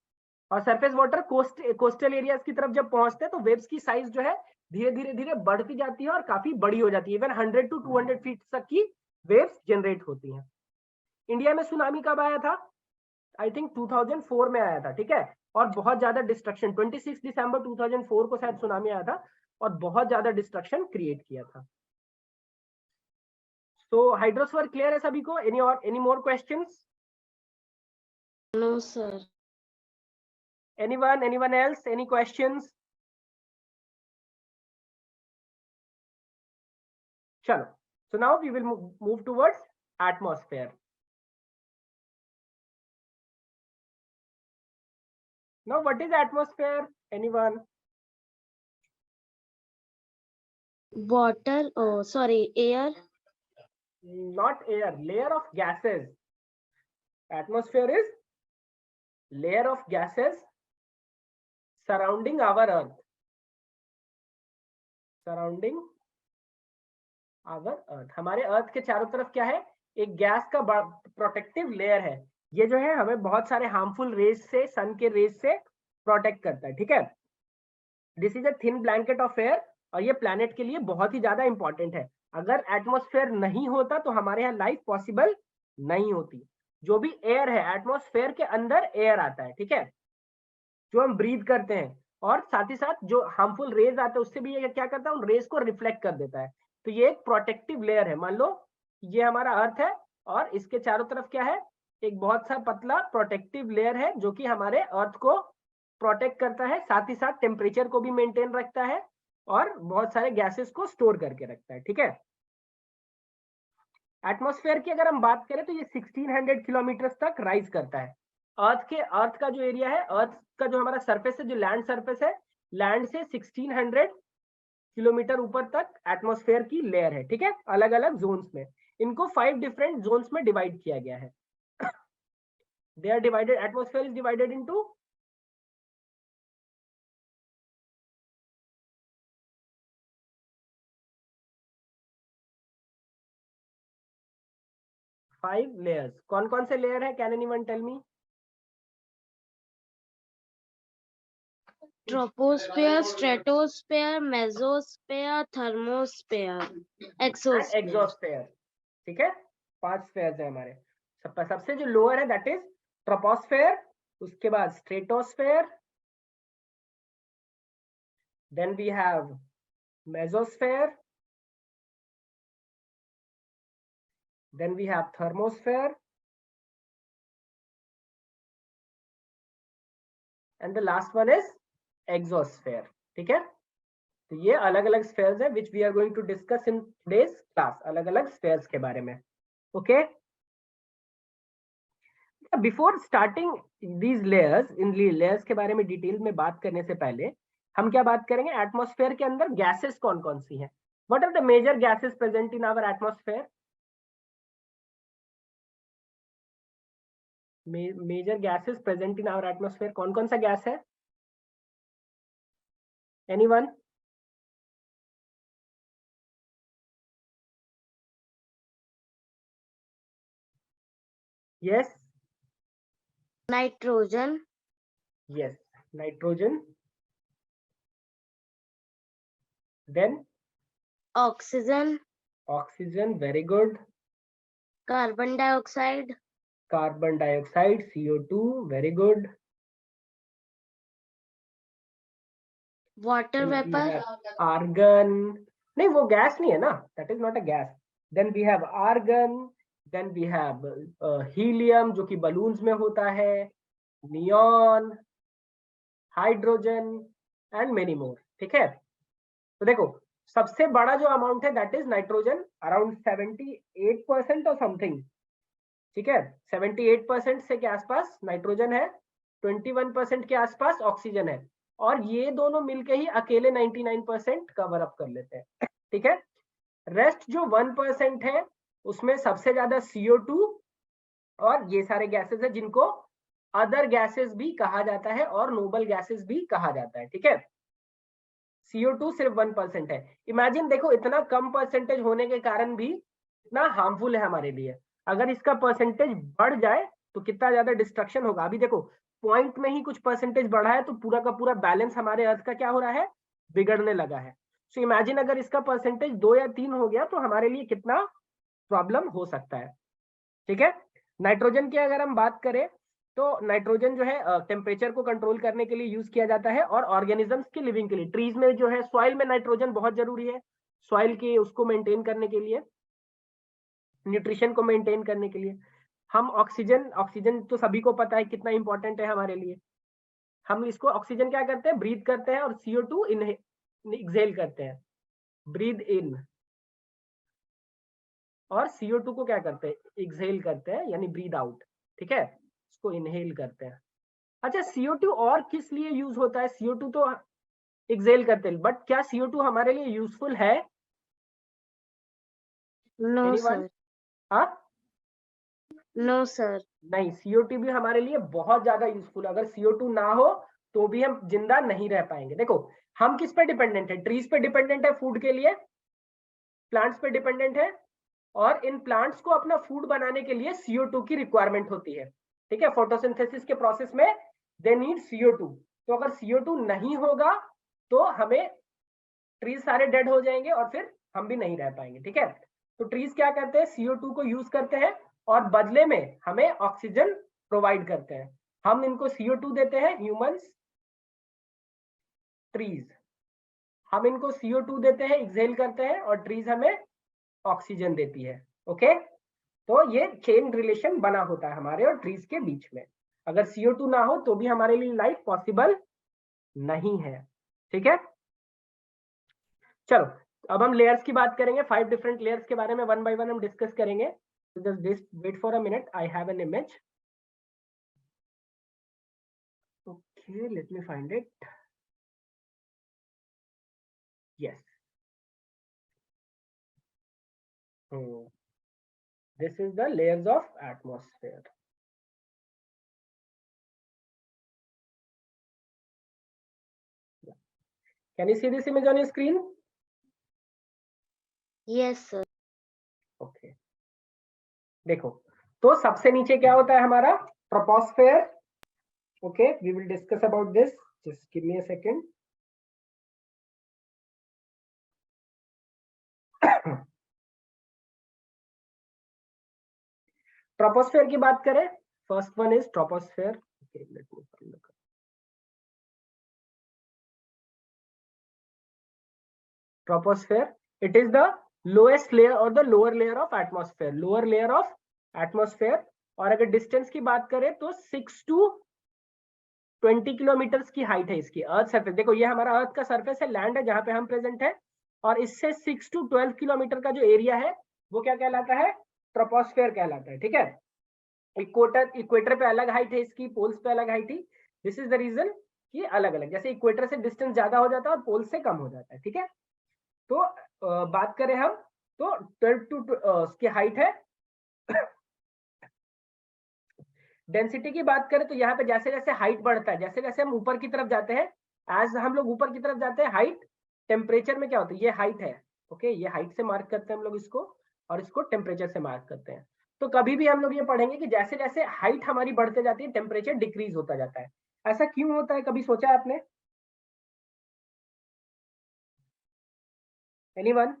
Speaker 1: और सरफेस वाटर कोस्टल एरियाज की तरफ जब पहुंचते हैं तो वेव्स की साइज जो है धीरे धीरे धीरे बढ़ती जाती है और काफी बड़ी हो जाती है. इवन 100 to 200 फीट तक की वेव्स जनरेट होती हैं. इंडिया में सुनामी कब आया था? आई थिंक 2004 में आया था. ठीक है, और बहुत ज्यादा डिस्ट्रक्शन, 26 दिसंबर 2004 को शायद सुनामी आया था, और बहुत ज्यादा डिस्ट्रक्शन क्रिएट किया था. तो हाइड्रोस्फीयर क्लियर है सभी को? Any more questions?
Speaker 3: No sir.
Speaker 1: anyone else, any questions? Chalo, so now we will move towards atmosphere. Now what is atmosphere? Anyone?
Speaker 3: Water, oh sorry, air.
Speaker 1: Not air, layer of gases. Atmosphere is layer of gases surrounding our earth, surrounding our earth, हमारे earth के चारों तरफ क्या है, एक gas का protective layer है। ये जो है हमें बहुत सारे हार्मफुल रेज से, सन के रेज से प्रोटेक्ट करता है, ठीक है। This is a thin blanket of air, और ये प्लैनेट के लिए बहुत ही ज्यादा इंपॉर्टेंट है। अगर एटमॉस्फेयर नहीं होता तो हमारे यहाँ लाइफ पॉसिबल नहीं होती। जो भी एयर है, एटमॉस्फेयर के अंदर एयर आता है, ठीक है, जो हम ब्रीथ करते हैं, और साथ ही साथ जो हार्मफुल रेज आते हैं उससे भी ये क्या करता है, उन रेज को रिफ्लेक्ट कर देता है। तो ये एक प्रोटेक्टिव लेयर है। मान लो ये हमारा अर्थ है और इसके चारों तरफ क्या है, एक बहुत सा पतला प्रोटेक्टिव लेयर है जो कि हमारे अर्थ को प्रोटेक्ट करता है, साथ ही साथ टेम्परेचर को भी मेंटेन रखता है और बहुत सारे गैसेस को स्टोर करके रखता है, ठीक है। एटमॉस्फेयर की अगर हम बात करें तो ये 1600 किलोमीटर तक राइज करता है। अर्थ का जो एरिया है, अर्थ का जो हमारा सरफेस है, जो लैंड सरफेस है, लैंड से 1600 किलोमीटर ऊपर तक एटमॉस्फेयर की लेयर है, ठीक है, अलग अलग जोन्स में। इनको 5 डिफरेंट जोन्स में डिवाइड किया गया है। They are divided, atmosphere is divided into 5 layers. कौन कौन से लेयर है, can anyone tell me?
Speaker 3: Troposphere, stratosphere, mesosphere, thermosphere, exosphere.
Speaker 1: Exosphere, ठीक है, 5 स्फेयर्स है हमारे। सबसे जो लोअर है दैट इज ट्रोपोस्फेयर, उसके बाद stratosphere, then we have mesosphere, then we have thermosphere, and the last one is exosphere, ठीक है। तो ये अलग अलग स्फेयर्स है which we are going to discuss in today's class, अलग अलग स्फेयर्स के बारे में, okay. Before starting these layers, in layers के बारे में डिटेल में बात करने से पहले हम क्या बात करेंगे, एटमॉस्फेयर के अंदर गैसेस कौन कौन सी हैं। What are the major gases present in our atmosphere? Major gases present in our atmosphere, कौन कौन सा गैस है, anyone? Yes,
Speaker 3: nitrogen,
Speaker 1: yes, nitrogen. Then
Speaker 3: oxygen,
Speaker 1: oxygen, very good.
Speaker 3: Carbon dioxide,
Speaker 1: Carbon dioxide, CO2, very good.
Speaker 3: Water
Speaker 1: Then we
Speaker 3: vapour,
Speaker 1: have argon. नहीं, वो gas नहीं है ना, that is not a gas. Then we have argon. Then we have helium जो कि balloons में होता है, neon, hydrogen and many more, ठीक है। तो देखो सबसे बड़ा जो अमाउंट है दैट इज नाइट्रोजन, अराउंड 78% और समथिंग, ठीक है, 78% से के आसपास नाइट्रोजन है, 21% के आसपास ऑक्सीजन है, और ये दोनों मिलके ही अकेले 99% कवर अप कर लेते हैं, ठीक है। रेस्ट जो 1% है उसमें सबसे ज्यादा CO2 और ये सारे गैसेस है जिनको अदर गैसेस भी कहा जाता है और नोबल गैसेस भी कहा जाता है, ठीक है। CO2 सिर्फ 1% है। इमेजिन देखो इतना कम परसेंटेज होने के कारण भी इतना हार्मफुल है हमारे लिए। अगर इसका परसेंटेज बढ़ जाए तो कितना ज्यादा डिस्ट्रक्शन होगा। अभी देखो पॉइंट में ही कुछ परसेंटेज बढ़ा है तो पूरा का पूरा बैलेंस हमारे अर्थ का क्या हो रहा है, बिगड़ने लगा है। सो इमेजिन अगर इसका परसेंटेज 2 या 3 हो गया तो हमारे लिए कितना प्रॉब्लम हो सकता है, ठीक है। नाइट्रोजन की अगर हम बात करें तो नाइट्रोजन जो है टेम्परेचर को कंट्रोल करने के लिए यूज किया जाता है और ऑर्गेनिजम्स की लिविंग के लिए। ट्रीज में जो है सॉइल में नाइट्रोजन बहुत जरूरी है, सॉइल के उसको मेंटेन करने के लिए, न्यूट्रिशन को मेंटेन करने के लिए। हम ऑक्सीजन तो सभी को पता है कितना इंपॉर्टेंट है हमारे लिए। हम इसको ऑक्सीजन क्या करते हैं, ब्रीथ करते हैं, और CO2 एक्सहेल करते हैं, ब्रीथ इन, और CO2 को क्या करते हैं, एक्सहेल करते हैं, यानी ब्रीथ आउट, ठीक है, इसको इनहेल करते हैं। अच्छा CO2 और किस लिए यूज होता है? CO2 तो एक्सहेल करते हैं, बट क्या CO2 हमारे लिए यूजफुल है?
Speaker 3: No
Speaker 1: anyone?
Speaker 3: सर,
Speaker 1: हाँ,
Speaker 3: नो सर,
Speaker 1: नहीं, CO2 भी हमारे लिए बहुत ज्यादा यूजफुल है। अगर CO2 ना हो तो भी हम जिंदा नहीं रह पाएंगे। देखो हम किस पे डिपेंडेंट है, ट्रीज पे डिपेंडेंट है फूड के लिए, प्लांट्स पे डिपेंडेंट है, और इन प्लांट्स को अपना फूड बनाने के लिए CO2 की रिक्वायरमेंट होती है। ठीक है, फोटोसिंथेसिस के प्रोसेस में दे नीड CO2। तो अगर CO2 नहीं होगा तो हमें ट्रीज सारे डेड हो जाएंगे और फिर हम भी नहीं रह पाएंगे। ठीक है, तो ट्रीज क्या करते हैं, CO2 को यूज करते हैं और बदले में हमें ऑक्सीजन प्रोवाइड करते हैं। हम इनको CO2 देते हैं, ह्यूमंस, ट्रीज, हम इनको CO2 देते हैं, एक्सहेल करते हैं, और ट्रीज हमें ऑक्सीजन देती है। ओके, तो ये चेन रिलेशन बना होता है हमारे और ट्रीज के बीच में। अगर CO2 ना हो तो भी हमारे लिए लाइफ पॉसिबल नहीं है। ठीक है, चलो अब हम लेयर्स की बात करेंगे, 5 डिफरेंट लेयर्स के बारे में वन बाय वन हम डिस्कस करेंगे। Just wait for a minute, I have an image. Okay, let me find it. Yes, this is the layers of atmosphere. Can you see this image on your screen?
Speaker 3: Yes sir.
Speaker 1: Okay. देखो, तो सबसे नीचे क्या होता है हमारा troposphere. Okay, we will discuss about this, just give me a second. Troposphere की बात करें, first one is troposphere. Okay, let me find the troposphere. It is the lowest layer or the lower layer of atmosphere, lower layer of atmosphere। और अगर distance की बात करें तो 6 to 20 kilometre की हाइट है इसकी अर्थ सरफेस। देखो ये हमारा अर्थ का सरफेस है, लैंड है जहां पे हम प्रेजेंट है, और इससे 6 to 12 किलोमीटर का जो एरिया है वो क्या कहलाता है, ट्रोपोस्फेयर कहलाता है। ठीक है, इक्वेटर पे अलग हाइट है इसकी, पोल्स पे अलग हाइट है। दिस इज द रीजन कि अलग अलग, जैसे इक्वेटर से डिस्टेंस ज्यादा हो जाता है और पोल से कम हो जाता है। ठीक है, तो बात करें हम तो 12 to की हाइट है। डेंसिटी की बात करें तो यहाँ पे जैसे जैसे हाइट बढ़ता है, जैसे जैसे हम ऊपर की तरफ जाते हैं, एज हम लोग ऊपर की तरफ जाते हैं, हाइट टेम्परेचर में क्या होता है, ये हाइट है। ओके, ये हाइट से मार्क करते हैं हम लोग इसको, और इसको टेम्परेचर से मार्क करते हैं। तो कभी भी हम लोग ये पढ़ेंगे कि जैसे जैसे हाइट हमारी बढ़ते जाती है टेम्परेचर डिक्रीज होता जाता है। ऐसा क्यों होता है, कभी सोचा है आपने? एनीवन?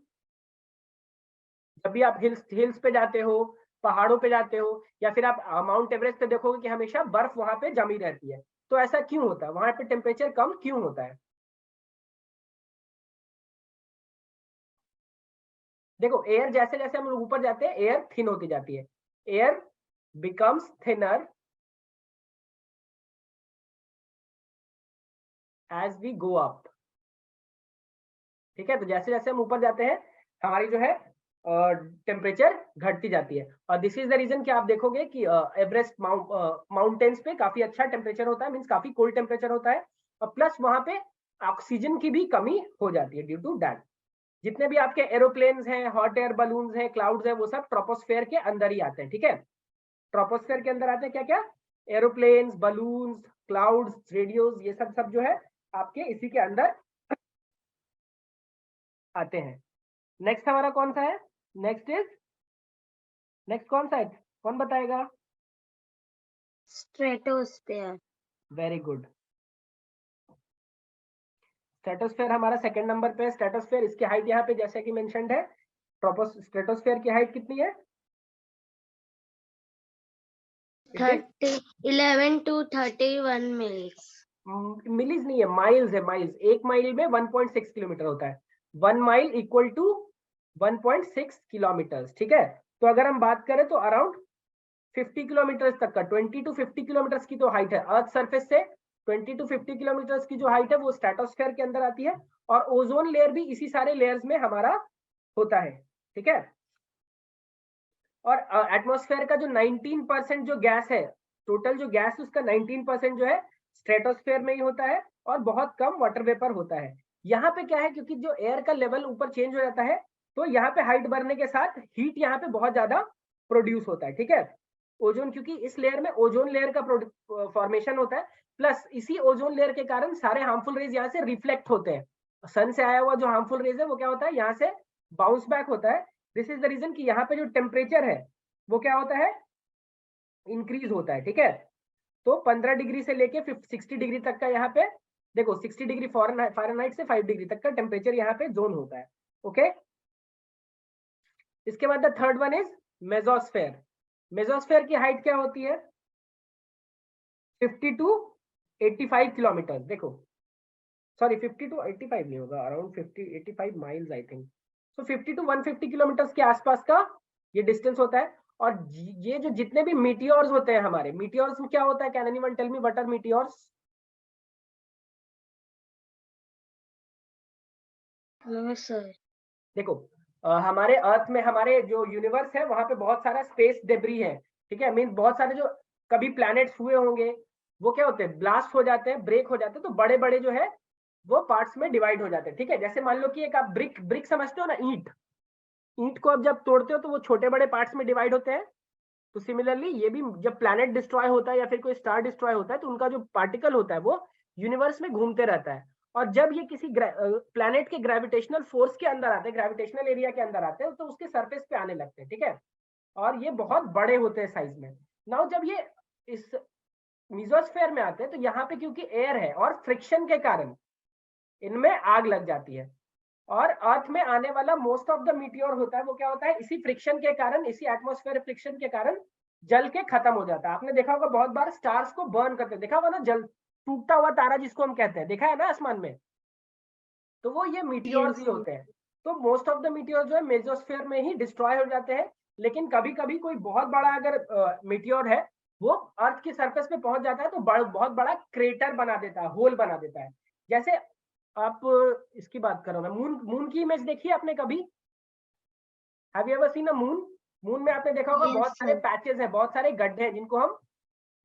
Speaker 1: जब भी आप हिल्स पे जाते हो, पहाड़ों पे जाते हो, या फिर आप माउंट एवरेस्ट पे देखोगे कि हमेशा बर्फ वहां पे जमी रहती है। तो ऐसा क्यों होता है, वहां पे टेम्परेचर कम क्यों होता है? देखो एयर जैसे जैसे हम लोग ऊपर जाते हैं एयर थिन होती जाती है, air becomes thinner as we go up. ठीक है, तो जैसे जैसे हम ऊपर जाते हैं हमारी जो है टेम्परेचर घटती जाती है। और दिस इज द रीजन कि आप देखोगे कि एवरेस्ट माउंटेन्स पे काफी अच्छा टेम्परेचर होता है, मींस काफी कोल्ड टेम्परेचर होता है, और प्लस वहां पे ऑक्सीजन की भी कमी हो जाती है ड्यू टू दैट। जितने भी आपके एरोप्लेन्स हैं, हॉट एयर बलून्स हैं, क्लाउड्स हैं, वो सब ट्रोपोस्फेयर के अंदर ही आते हैं। ठीक है, ट्रोपोस्फेयर के अंदर आते हैं क्या क्या, एरोप्लेन्स, बलून्स, क्लाउड्स, रेडियोस, ये सब सब जो है आपके इसी के अंदर आते हैं। नेक्स्ट हमारा कौन सा है, नेक्स्ट कौन सा है, कौन बताएगा?
Speaker 3: स्ट्रेटोस्फेयर।
Speaker 1: वेरी गुड, स्ट्रेटोस्फेयर हमारा सेकंड नंबर पे है। स्ट्रेटोस्फेयर, इसकी हाइट यहाँ पे जैसे कि मेंशन्ड है, स्ट्रेटोस्फेयर की हाइट कितनी है?
Speaker 3: 11 to 31 मिल्स।
Speaker 1: मिलीज नहीं है, माइल्स है, माइल्स। एक माइल में 1.6 किलोमीटर होता है, 1 माइल इक्वल टू 1.6 किलोमीटर। ठीक है, तो अगर हम बात करें तो अराउंड 50 किलोमीटर तक का, 20 to 50 किलोमीटर की तो हाइट है अर्थ सरफेस से, 20 to 50 किलोमीटर की जो हाइट है वो स्ट्रेटोस्फेयर के अंदर आती है। और ओजोन लेयर भी इसी सारे लेयर्स में हमारा होता है। ठीक है, और एटमॉस्फेयर का जो 19% जो गैस है, टोटल जो गैस उसका 19% जो है स्ट्रेटोस्फेयर में ही होता है, और बहुत कम वाटर वेपर होता है। यहाँ पे क्या है, क्योंकि जो एयर का लेवल ऊपर चेंज हो जाता है तो यहाँ पे हाइट बढ़ने के साथ हीट यहाँ पे बहुत ज्यादा प्रोड्यूस होता है। ठीक है, ओजोन, क्योंकि इस लेयर में ओजोन लेयर का फॉर्मेशन होता है, प्लस इसी ओजोन लेयर के कारण सारे हार्मफुल रेज यहाँ से रिफ्लेक्ट होते हैं, सन से आया हुआ जो हार्मफुल रेज है वो क्या होता है यहाँ से बाउंस बैक होता है। दिस इज द रीजन कि यहाँ पे जो टेम्परेचर है वो क्या होता है, इंक्रीज होता है। ठीक है, तो 15 डिग्री से लेके 60 डिग्री तक का यहाँ पे देखो 60 डिग्री फ़ारेनहाइट से 5 डिग्री तक का टेम्परेचर यहाँ पे जोन होता है। ओके, इसके बाद the third one is mesosphere. Mesosphere की हाइट क्या होती है, 50 टू 85 किलोमीटर। देखो सॉरी 50 टू 85 नहीं होगा, around 85 miles I think. So 50 to 150 kilometre के आसपास का ये डिस्टेंस होता है। और ये जो जितने भी मीटियोर्स होते हैं हमारे, मीटियोर्स में क्या होता है, can anyone tell me what are meteors?
Speaker 3: Sir
Speaker 1: देखो हमारे अर्थ में, हमारे जो यूनिवर्स है वहां पे बहुत सारा स्पेस डेब्री है। ठीक है, मीन बहुत सारे जो कभी प्लैनेट्स हुए होंगे वो क्या होते हैं, ब्लास्ट हो जाते हैं, ब्रेक हो जाते हैं, तो बड़े बड़े जो है वो पार्ट्स में डिवाइड हो जाते हैं। ठीक है, जैसे मान लो कि एक आप ब्रिक समझते हो ना, ईंट, ईंट को अब जब तोड़ते हो तो वो छोटे बड़े पार्ट्स में डिवाइड होते हैं। तो सिमिलरली ये भी जब प्लैनेट डिस्ट्रॉय होता है या फिर कोई स्टार डिस्ट्रॉय होता है तो उनका जो पार्टिकल होता है वो यूनिवर्स में घूमते रहता है। और जब ये किसी प्लैनेट के ग्रेविटेशनल फोर्स के अंदर आते हैं, ग्रेविटेशनल एरिया के अंदर आते हैं, तो उसके सरफेस पे आने लगते हैं। ठीक है, और ये बहुत बड़े होते हैं साइज में। नाउ जब ये इस मेसोस्फेयर में आते हैं तो यहाँ पे क्योंकि एयर है और फ्रिक्शन के कारण इनमें आग लग जाती है। और अर्थ में आने वाला मोस्ट ऑफ द मीटियोर होता है वो क्या होता है, इसी फ्रिक्शन के कारण, इसी एटमॉस्फेयर फ्रिक्शन के कारण जल के खत्म हो जाता है। आपने देखा होगा बहुत बार स्टार्स को बर्न करते, देखा होगा ना, जल टूटता हुआ तारा जिसको हम कहते हैं, देखा है ना आसमान में, तो वो ये मीटियोर्स ही होते हैं। तो मोस्ट ऑफ द मीटियोर जो है मेसोस्फेयर में ही डिस्ट्रॉय हो जाते हैं। लेकिन कभी कभी कोई बहुत बड़ा अगर मीटियोर है वो अर्थ की सरफेस पे पहुंच जाता है तो बहुत बड़ा क्रेटर बना देता है, होल बना देता है। जैसे आप इसकी बात करो ना, मून की इमेज देखी है आपने कभी? Have you ever seen a moon? Moon में आपने देखा होगा बहुत सारे पैचेस हैं, बहुत सारे गड्ढे हैं जिनको हम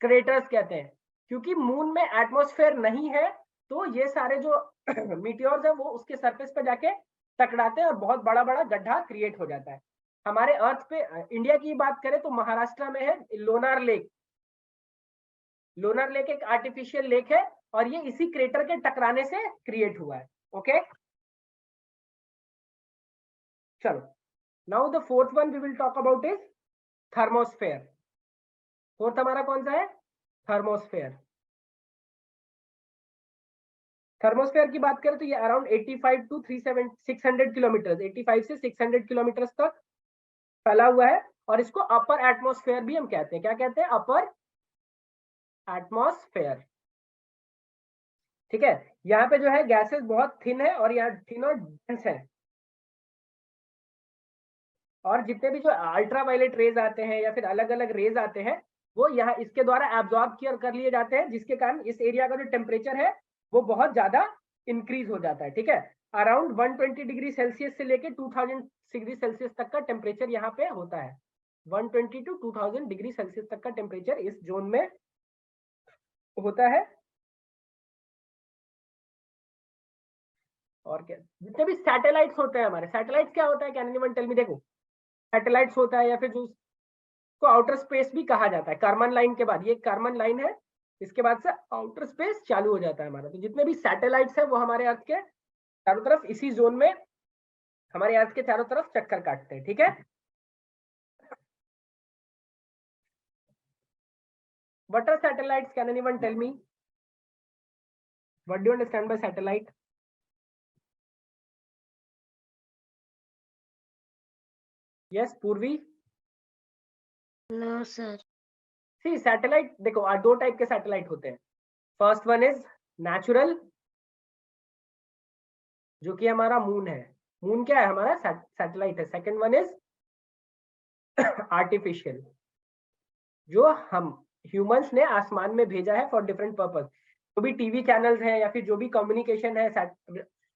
Speaker 1: क्रेटर्स कहते हैं। क्योंकि मून में एटमॉस्फेयर नहीं है तो ये सारे जो मीटियोर्स है वो उसके सरफेस पे जाके टकराते हैं और बहुत बड़ा बड़ा गड्ढा क्रिएट हो जाता है। हमारे अर्थ पे इंडिया की बात करें तो महाराष्ट्र में है लोनार लेक। लोनार लेक एक आर्टिफिशियल लेक है और ये इसी क्रेटर के टकराने से क्रिएट हुआ है। ओके, चलो, now the fourth one we will talk about is thermosphere. Fourth हमारा कौन सा है, थर्मोस्फेयर। थर्मोस्फेयर की बात करें तो ये अराउंड 85 टू 600 किलोमीटर, 85 से 600 किलोमीटर तक फैला हुआ है। और इसको अपर एटमॉस्फेयर भी हम कहते हैं। क्या कहते हैं, अपर एटमॉस्फेयर। ठीक है, यहाँ पे जो है गैसेस बहुत थिन है और यहाँ थिन और डेंस है। और जितने भी जो अल्ट्रावायलेट रेज आते हैं या फिर अलग अलग रेज आते हैं वो यहाँ इसके द्वारा एब्जॉर्ब कर लिए जाते हैं, जिसके कारण इस एरिया का जो टेम्परेचर है वो बहुत ज्यादा इंक्रीज हो जाता है। ठीक है, अराउंड 120 डिग्री सेल्सियस से लेके 2000 डिग्री सेल्सियस तक का टेम्परेचर यहाँ पे होता है। 120 टू 2000 डिग्री सेल्सियस तक का टेम्परेचर इस जोन में होता है। और क्या, जितने भी सैटेलाइट्स होते हैं हमारे, सैटेलाइट्स क्या होता है, कैन एनीवन टेल मी? देखो सैटेलाइट्स होता है या फिर जो को आउटर स्पेस भी कहा जाता है। कार्बन लाइन के बाद, ये कार्बन लाइन है, इसके बाद से आउटर स्पेस चालू हो जाता है हमारा। तो जितने भी सैटेलाइट्स है वो हमारे अर्थ के चारों तरफ, इसी जोन में हमारे अर्थ के चारों तरफ चक्कर काटते हैं। ठीक है, what are satellites, can anyone tell me? What do you understand by satellite? Yes Purvi?
Speaker 3: No sir.
Speaker 1: See satellite देखो दो टाइप के सैटेलाइट होते हैं। फर्स्ट वन इज नेचुरल, जो कि हमारा मून है। मून क्या है, हमारा सैटेलाइट है। सेकंड वन इज आर्टिफिशियल, जो हम ह्यूमंस ने आसमान में भेजा है फॉर डिफरेंट पर्पस। जो भी टीवी चैनल्स हैं या फिर जो भी कम्युनिकेशन है,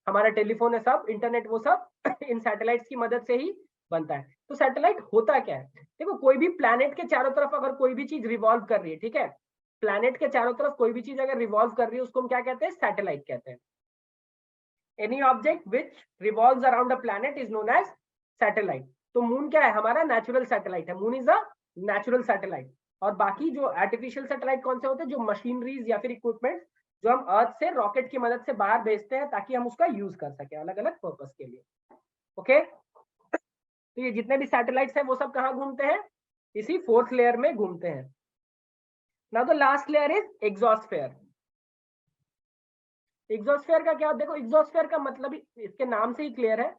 Speaker 1: हमारा टेलीफोन है, सब इंटरनेट, वो सब इन सैटेलाइट्स की मदद से ही बनता है। तो सैटेलाइट होता क्या है, देखो कोई भी प्लैनेट के चारों तरफ अगर कोई भी चीज रिवॉल्व कर रही है, ठीक है, प्लैनेट के चारों तरफ कोई भी चीज अगर रिवॉल्व कर रही है उसको हम क्या कहते हैं, सैटेलाइट कहते हैं। Any object which revolves around a planet is known as satellite. तो मून क्या है, हमारा नेचुरल सैटेलाइट है। Moon is a natural satellite. और बाकी जो आर्टिफिशियल सैटेलाइट कौन से होते हैं, जो मशीनरीज या फिर इक्विपमेंट जो हम अर्थ से रॉकेट की मदद से बाहर भेजते हैं ताकि हम उसका यूज कर सके अलग अलग पर्पस के लिए। ओके, तो ये जितने भी सैटेलाइट्स हैं वो सब कहाँ घूमते हैं, इसी फोर्थ लेयर में घूमते हैं। Now the last layer is exosphere. Exosphere का क्या, देखो एग्जॉस्फेयर का मतलब इसके नाम से ही क्लियर है,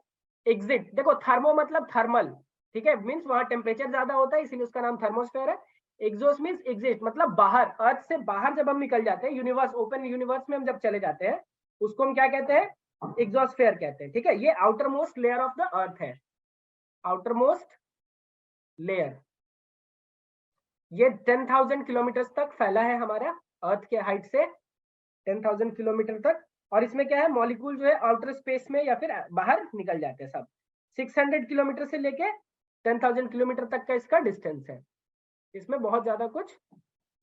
Speaker 1: एग्जिट। देखो थर्मो मतलब थर्मल, ठीक है, मींस वहां टेम्परेचर ज्यादा होता है इसीलिए उसका नाम थर्मोस्फेयर है। एग्जॉस्ट मींस एग्जिट मतलब बाहर, अर्थ से बाहर जब हम निकल जाते हैं, यूनिवर्स, ओपन यूनिवर्स में हम जब चले जाते हैं उसको हम क्या कहते हैं, एग्जॉस्फेयर कहते हैं। ठीक है, ये outer most layer of the earth है, आउटर मोस्ट लेयर। ये 10,000 किलोमीटर तक फैला है हमारा, अर्थ के हाइट से 10,000 किलोमीटर तक। और इसमें क्या है, मॉलिक्यूल जो है आउटर स्पेस में या फिर बाहर निकल जाते हैं सब। 600 किलोमीटर से लेके 10,000 किलोमीटर तक का इसका डिस्टेंस है, इसमें बहुत ज्यादा कुछ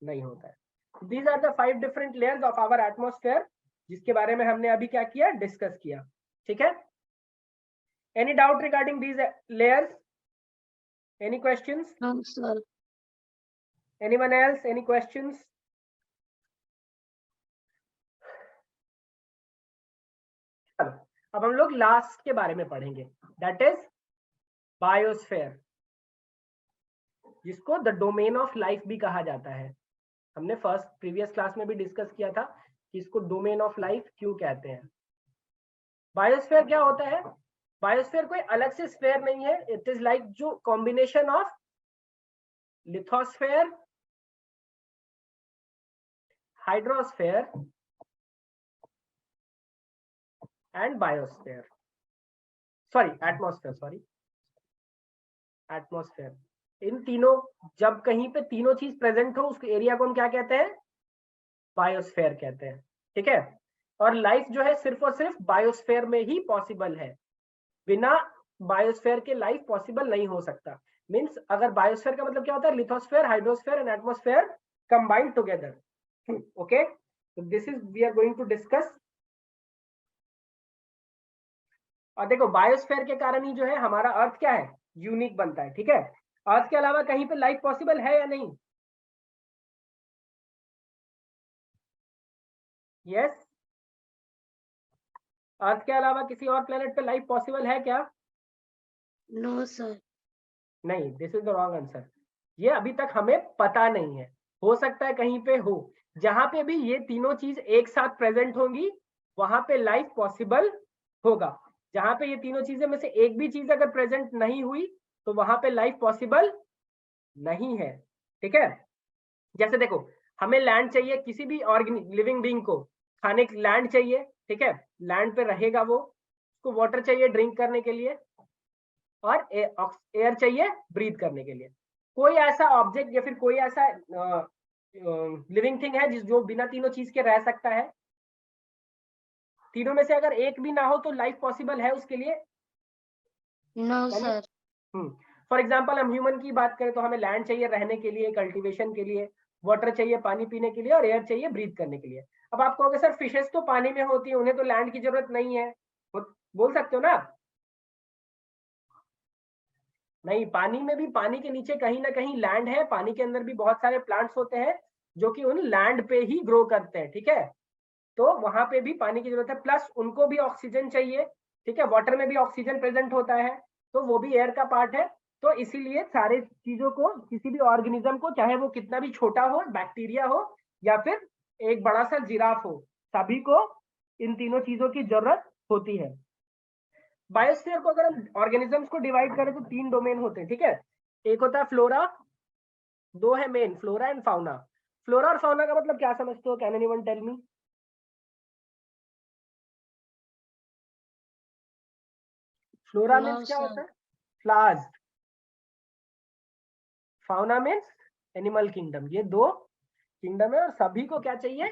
Speaker 1: नहीं होता है। These are the 5 different layers of our atmosphere, जिसके बारे में हमने अभी क्या किया, डिस्कस किया। ठीक है, any doubt regarding these layers, any questions?
Speaker 3: No sir.
Speaker 1: Anyone else, any questions? चलो अब हम लोग लास्ट के बारे में पढ़ेंगे, दैट इज बायोस्फेयर, जिसको द डोमेन ऑफ लाइफ भी कहा जाता है। हमने फर्स्ट प्रीवियस क्लास में भी डिस्कस किया था कि इसको डोमेन ऑफ लाइफ क्यों कहते हैं। बायोस्फेयर क्या होता है, बायोस्फेयर कोई अलग से स्फेयर नहीं है, इट इज लाइक जो combination of lithosphere, hydrosphere and biosphere, sorry atmosphere, atmosphere. इन तीनों, जब कहीं पे तीनों चीज प्रेजेंट हो उस एरिया को हम क्या कहते हैं, बायोस्फेयर कहते हैं। ठीक है, और लाइफ जो है सिर्फ और सिर्फ बायोस्फेयर में ही पॉसिबल है, बिना बायोस्फेयर के लाइफ पॉसिबल नहीं हो सकता। मींस अगर बायोस्फेयर का मतलब क्या होता है, lithosphere, hydrosphere and atmosphere combined together. Okay, so this is we are going to discuss। और देखो बायोस्फेयर के कारण ही जो है हमारा अर्थ क्या है, यूनिक बनता है। ठीक है, अर्थ के अलावा कहीं पे लाइफ पॉसिबल है या नहीं? यस, अर्थ के अलावा किसी और प्लेनेट पे लाइफ पॉसिबल है क्या?
Speaker 3: No sir.
Speaker 1: नहीं, this is the wrong answer. ये अभी तक हमें पता नहीं है, हो सकता है कहीं पे हो। जहां पे भी ये तीनों चीज एक साथ प्रेजेंट होंगी वहां पे लाइफ पॉसिबल होगा। जहां पे ये तीनों चीजें में से एक भी चीज अगर प्रेजेंट नहीं हुई तो वहां पे लाइफ पॉसिबल नहीं है। ठीक है, जैसे देखो हमें लैंड चाहिए, किसी भी लिविंग बीइंग को खाने की लैंड चाहिए। ठीक है, लैंड पे रहेगा वो, उसको वाटर चाहिए ड्रिंक करने के लिए, और एयर चाहिए ब्रीथ करने के लिए। कोई ऐसा ऑब्जेक्ट या फिर कोई ऐसा लिविंग थिंग है जो बिना तीनों चीज के रह सकता है? तीनों में से अगर एक भी ना हो तो लाइफ पॉसिबल है उसके लिए?
Speaker 3: No sir.
Speaker 1: फॉर एग्जाम्पल हम ह्यूमन की बात करें तो हमें लैंड चाहिए रहने के लिए, कल्टीवेशन के लिए, वाटर चाहिए पानी पीने के लिए, और एयर चाहिए ब्रीथ करने के लिए। अब आप कहोगे सर फिशेस तो पानी में होती है, उन्हें तो लैंड की जरूरत नहीं है, बोल सकते हो ना? नहीं, पानी में भी, पानी के नीचे कहीं ना कहीं लैंड है, पानी के अंदर भी बहुत सारे प्लांट्स होते हैं जो कि उन लैंड पे ही ग्रो करते हैं। ठीक है, तो वहां पे भी पानी की जरूरत है, प्लस उनको भी ऑक्सीजन चाहिए। ठीक है, वाटर में भी ऑक्सीजन प्रेजेंट होता है तो वो भी एयर का पार्ट है। तो इसीलिए सारे चीजों को, किसी भी ऑर्गेनिज्म को, चाहे वो कितना भी छोटा हो, बैक्टीरिया हो या फिर एक बड़ा सा जिराफ हो, सभी को इन तीनों चीजों की जरूरत होती है। बायोस्फीयर को अगर हम ऑर्गेनिजम्स को डिवाइड करें तो 3 डोमेन होते हैं। ठीक है, एक होता है फ्लोरा, 2 है main, flora and fauna. Flora और फाउना का मतलब क्या समझते हो, can anyone tell me? Flora means क्या होता है, flowers, fauna means animal kingdom. ये 2 किंगडम है और सभी को क्या चाहिए,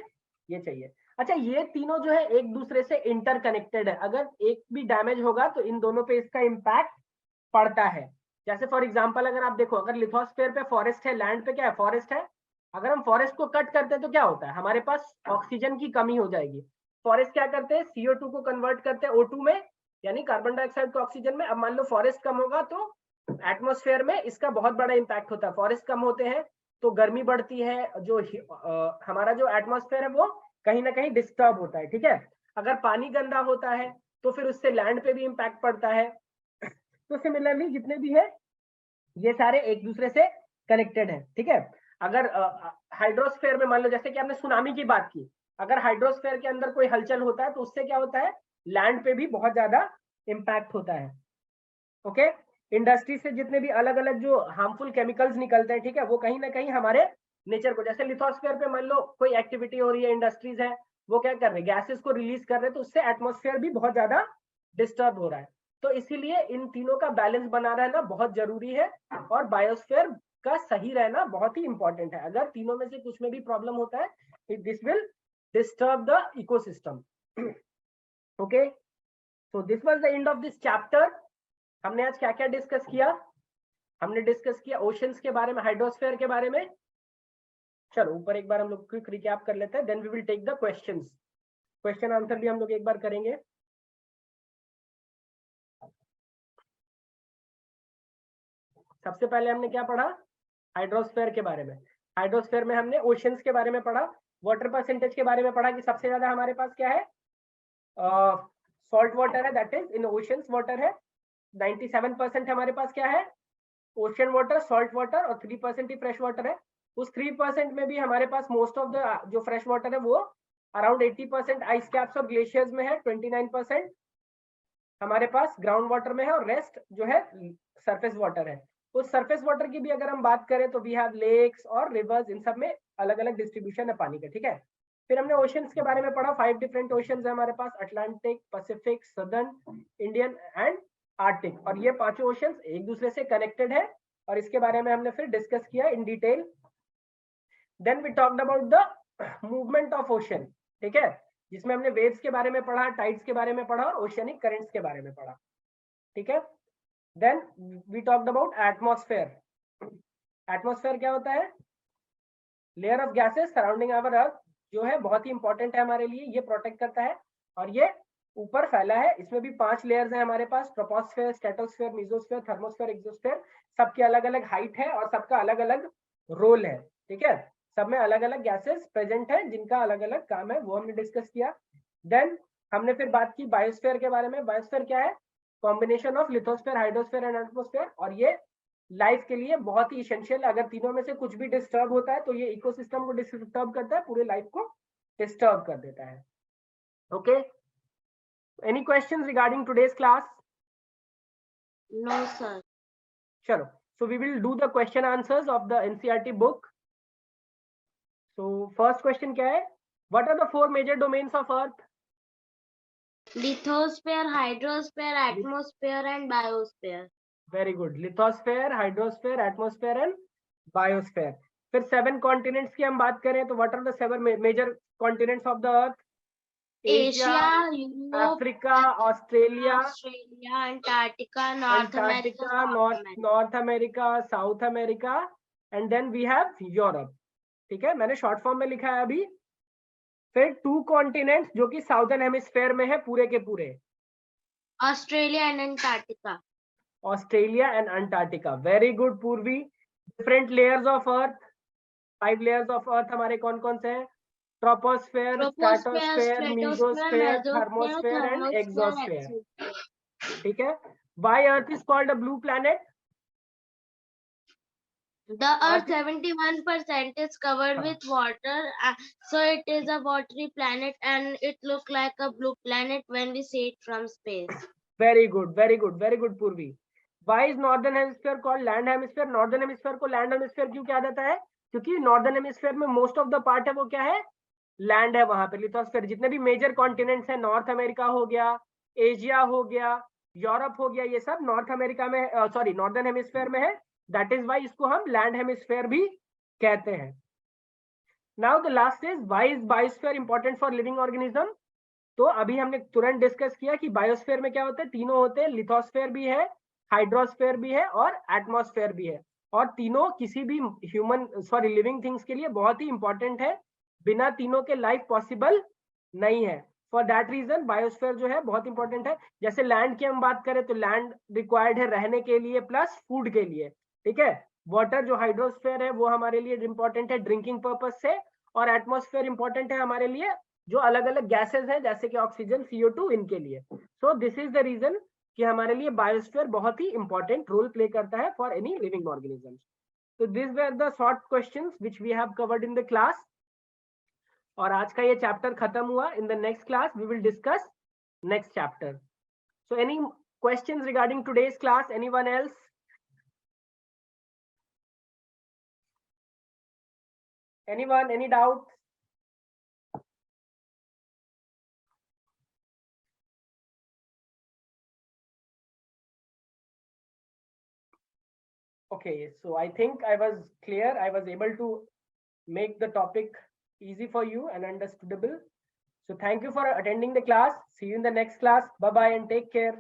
Speaker 1: ये चाहिए। अच्छा, ये तीनों जो है एक दूसरे से इंटरकनेक्टेड है, अगर एक भी डैमेज होगा तो इन दोनों पे इसका इम्पैक्ट पड़ता है। जैसे फॉर एग्जांपल अगर आप देखो, अगर लिथोस्फेयर पे फॉरेस्ट है, लैंड पे क्या है, फॉरेस्ट है, अगर हम फॉरेस्ट को कट करते हैं तो क्या होता है, हमारे पास ऑक्सीजन की कमी हो जाएगी। फॉरेस्ट क्या करते हैं, CO2 को कन्वर्ट करते हैं O2 में, यानी कार्बन डाइऑक्साइड को ऑक्सीजन में। अब मान लो फॉरेस्ट कम होगा तो एटमॉस्फेयर में इसका बहुत बड़ा इंपैक्ट होता है। फॉरेस्ट कम होते हैं तो गर्मी बढ़ती है, जो हमारा जो एटमॉस्फेयर है वो कहीं ना कहीं डिस्टर्ब होता है, ठीक है। अगर पानी गंदा होता है तो फिर उससे लैंड पे भी इम्पैक्ट पड़ता है। तो सिमिलरली जितने भी है ये सारे एक दूसरे से कनेक्टेड है, ठीक है। अगर हाइड्रोस्फेयर में मान लो जैसे कि आपने सुनामी की बात की, अगर हाइड्रोस्फेयर के अंदर कोई हलचल होता है तो उससे क्या होता है, लैंड पे भी बहुत ज्यादा इम्पैक्ट होता है। ओके, इंडस्ट्री से जितने भी अलग अलग जो हार्मफुल केमिकल्स निकलते हैं, ठीक है, वो कहीं ना कहीं हमारे नेचर को, जैसे लिथोस्फेयर पे मान लो कोई एक्टिविटी हो रही है, इंडस्ट्रीज है, वो क्या कर रहे हैं, गैसेस को रिलीज कर रहे हैं, तो उससे एटमॉस्फेयर भी बहुत ज्यादा डिस्टर्ब हो रहा है। तो इसीलिए इन तीनों का बैलेंस बना रहना बहुत जरूरी है, और बायोस्फीयर का सही रहना बहुत ही इंपॉर्टेंट है। अगर तीनों में से कुछ में भी प्रॉब्लम होता है, this will disturb the ecosystem. Okay, so this was the end of this chapter. हमने आज क्या क्या डिस्कस किया? हमने डिस्कस किया ओशंस के बारे में, हाइड्रोस्फीयर के बारे में। चलो ऊपर एक बार हम लोग क्विक रिकैप कर लेते हैं, then we will take the questions. Question answer भी हम लोग एक बार करेंगे। सबसे पहले हमने क्या पढ़ा? हाइड्रोस्फीयर के बारे में। हाइड्रोस्फीयर में हमने ओशंस के बारे में पढ़ा, वाटर परसेंटेज के बारे में पढ़ा कि सबसे ज्यादा हमारे पास क्या है, सॉल्ट वाटर है, that is in oceans water है। 97% हमारे पास क्या है, ओशन वाटर, सॉल्ट वाटर, और 3% ही फ्रेश वाटर है। उस 3% में भी हमारे पास मोस्ट ऑफ द जो फ्रेश वाटर है वो अराउंड 80% आइस कैप्स और ग्लेशियर्स में है, 29% हमारे पास ग्राउंड वाटर में है, और रेस्ट जो है सरफेस वाटर है। उस सरफेस वाटर की भी अगर हम बात करें तो वी हैव लेक्स और रिवर्स, इन सब में अलग अलग डिस्ट्रीब्यूशन है पानी का, ठीक है। फिर हमने ओशंस के बारे में पढ़ा, 5 डिफरेंट ओशंस है हमारे पास, Atlantic, Pacific, Southern, Indian and Arctic, और ये पांचों ओशंस एक दूसरे से कनेक्टेड है, और इसके बारे में हमने फिर डिस्कस किया in detail. Then we talked about the movement of ocean, ठीक है, जिसमें हमने वेव्स के बारे में पढ़ा, टाइड्स के बारे में पढ़ा, और ओशियनिक करंट्स के बारे में पढ़ा, ठीक है। Then we talked about atmosphere. Atmosphere क्या होता है? Layer of gases surrounding our earth, जो है बहुत ही इंपॉर्टेंट है हमारे लिए, ये प्रोटेक्ट करता है, और ये ऊपर फैला है। इसमें भी 5 लेयर्स हैं हमारे पास, troposphere, stratosphere, mesosphere, thermosphere, exosphere. सबके अलग अलग हाइट है और सबका अलग अलग रोल है, ठीक है। सब में अलग अलग गैसेस प्रेजेंट है जिनका अलग अलग काम है, वो हमने डिस्कस किया। देन हमने फिर बात की बायोस्फीयर के बारे में। बायोस्फीयर क्या है? Combination of lithosphere, hydrosphere and atmosphere, और ये लाइफ के लिए बहुत ही इसेंशियल है। अगर तीनों में से कुछ भी डिस्टर्ब होता है तो ये इकोसिस्टम को डिस्टर्ब करता है, पूरे लाइफ को डिस्टर्ब कर देता है। Okay, any questions regarding today's class?
Speaker 3: No, sir.
Speaker 1: Chalo, so we will do the question answers of the NCERT book. So first question क्या है? What are the 4 major domains of Earth?
Speaker 3: Lithosphere, hydrosphere, atmosphere, and biosphere.
Speaker 1: Very good. Lithosphere, hydrosphere, atmosphere and biosphere. फिर 7 continents की हम बात करें तो what are the 7 major continents of the Earth?
Speaker 3: Asia, Europe,
Speaker 1: Africa, Australia,
Speaker 3: Antarctica, North America,
Speaker 1: North America, South America, and then we have Europe. ठीक है, मैंने short form में लिखा है अभी। फिर 2 कॉन्टिनेंट्स जो कि साउदर्न हेमिस्फीयर में है पूरे के पूरे,
Speaker 3: Australia and Antarctica.
Speaker 1: Australia and Antarctica, very good Purvi. Different layers of earth, 5 layers of earth हमारे कौन कौन से हैं? Troposphere, stratosphere, mesosphere, thermosphere and exosphere, ठीक है। Why earth is called a blue planet?
Speaker 3: The Earth 71% is covered with water, so it is a watery planet, and it looks like a blue planet when we see it from space.
Speaker 1: Very good, very good, very good पूर्वी। Why is northern hemisphere called land hemisphere? Northern hemisphere को land hemisphere क्यों कहा जाता है? क्योंकि northern hemisphere में most of the part है वो क्या है? लैंड है वहां पे, लिथोस्फीयर। जितने भी मेजर कॉन्टिनेंट्स हैं, नॉर्थ अमेरिका हो गया, एशिया हो गया, यूरोप हो गया, ये सब नॉर्थ अमेरिका में, सॉरी नॉर्दर्न हेमिस्फीयर में है। दैट इज व्हाई इसको हम लैंड हेमिस्फीयर भी कहते हैं। Now the last is why is biosphere important for living organism? तो अभी हमने तुरंत डिस्कस किया कि बायोस्फीयर में क्या होते हैं, तीनों होते हैं, लिथोस्फीयर भी है, हाइड्रोस्फीयर भी है और एटमॉस्फेयर भी है, और तीनों किसी भी ह्यूमन सॉरी लिविंग थिंग्स के लिए बहुत ही इंपॉर्टेंट है। बिना तीनों के लाइफ पॉसिबल नहीं है। फॉर दैट रीजन बायोस्फीयर जो है बहुत इंपॉर्टेंट है। जैसे लैंड की हम बात करें तो लैंड रिक्वायर्ड है रहने के लिए प्लस फूड के लिए, ठीक है। वाटर जो हाइड्रोस्फीयर है वो हमारे लिए इंपॉर्टेंट है ड्रिंकिंग पर्पज से, और एटमॉस्फेयर इंपॉर्टेंट है हमारे लिए जो अलग अलग गैसेस हैं जैसे कि ऑक्सीजन, CO2 इनके लिए। So this is the reason कि हमारे लिए बायोस्फीयर बहुत ही इंपॉर्टेंट रोल प्ले करता है for any living organisms. So these were the short questions which we have covered in the class. और आज का ये चैप्टर खत्म हुआ. In the next class we will discuss next chapter. So any questions regarding today's class? Anyone else? Anyone? Any doubts? Okay, so I think I was clear. I was able to make the topic easy for you and understandable. So thank you for attending the class. See you in the next class. Bye bye and take care.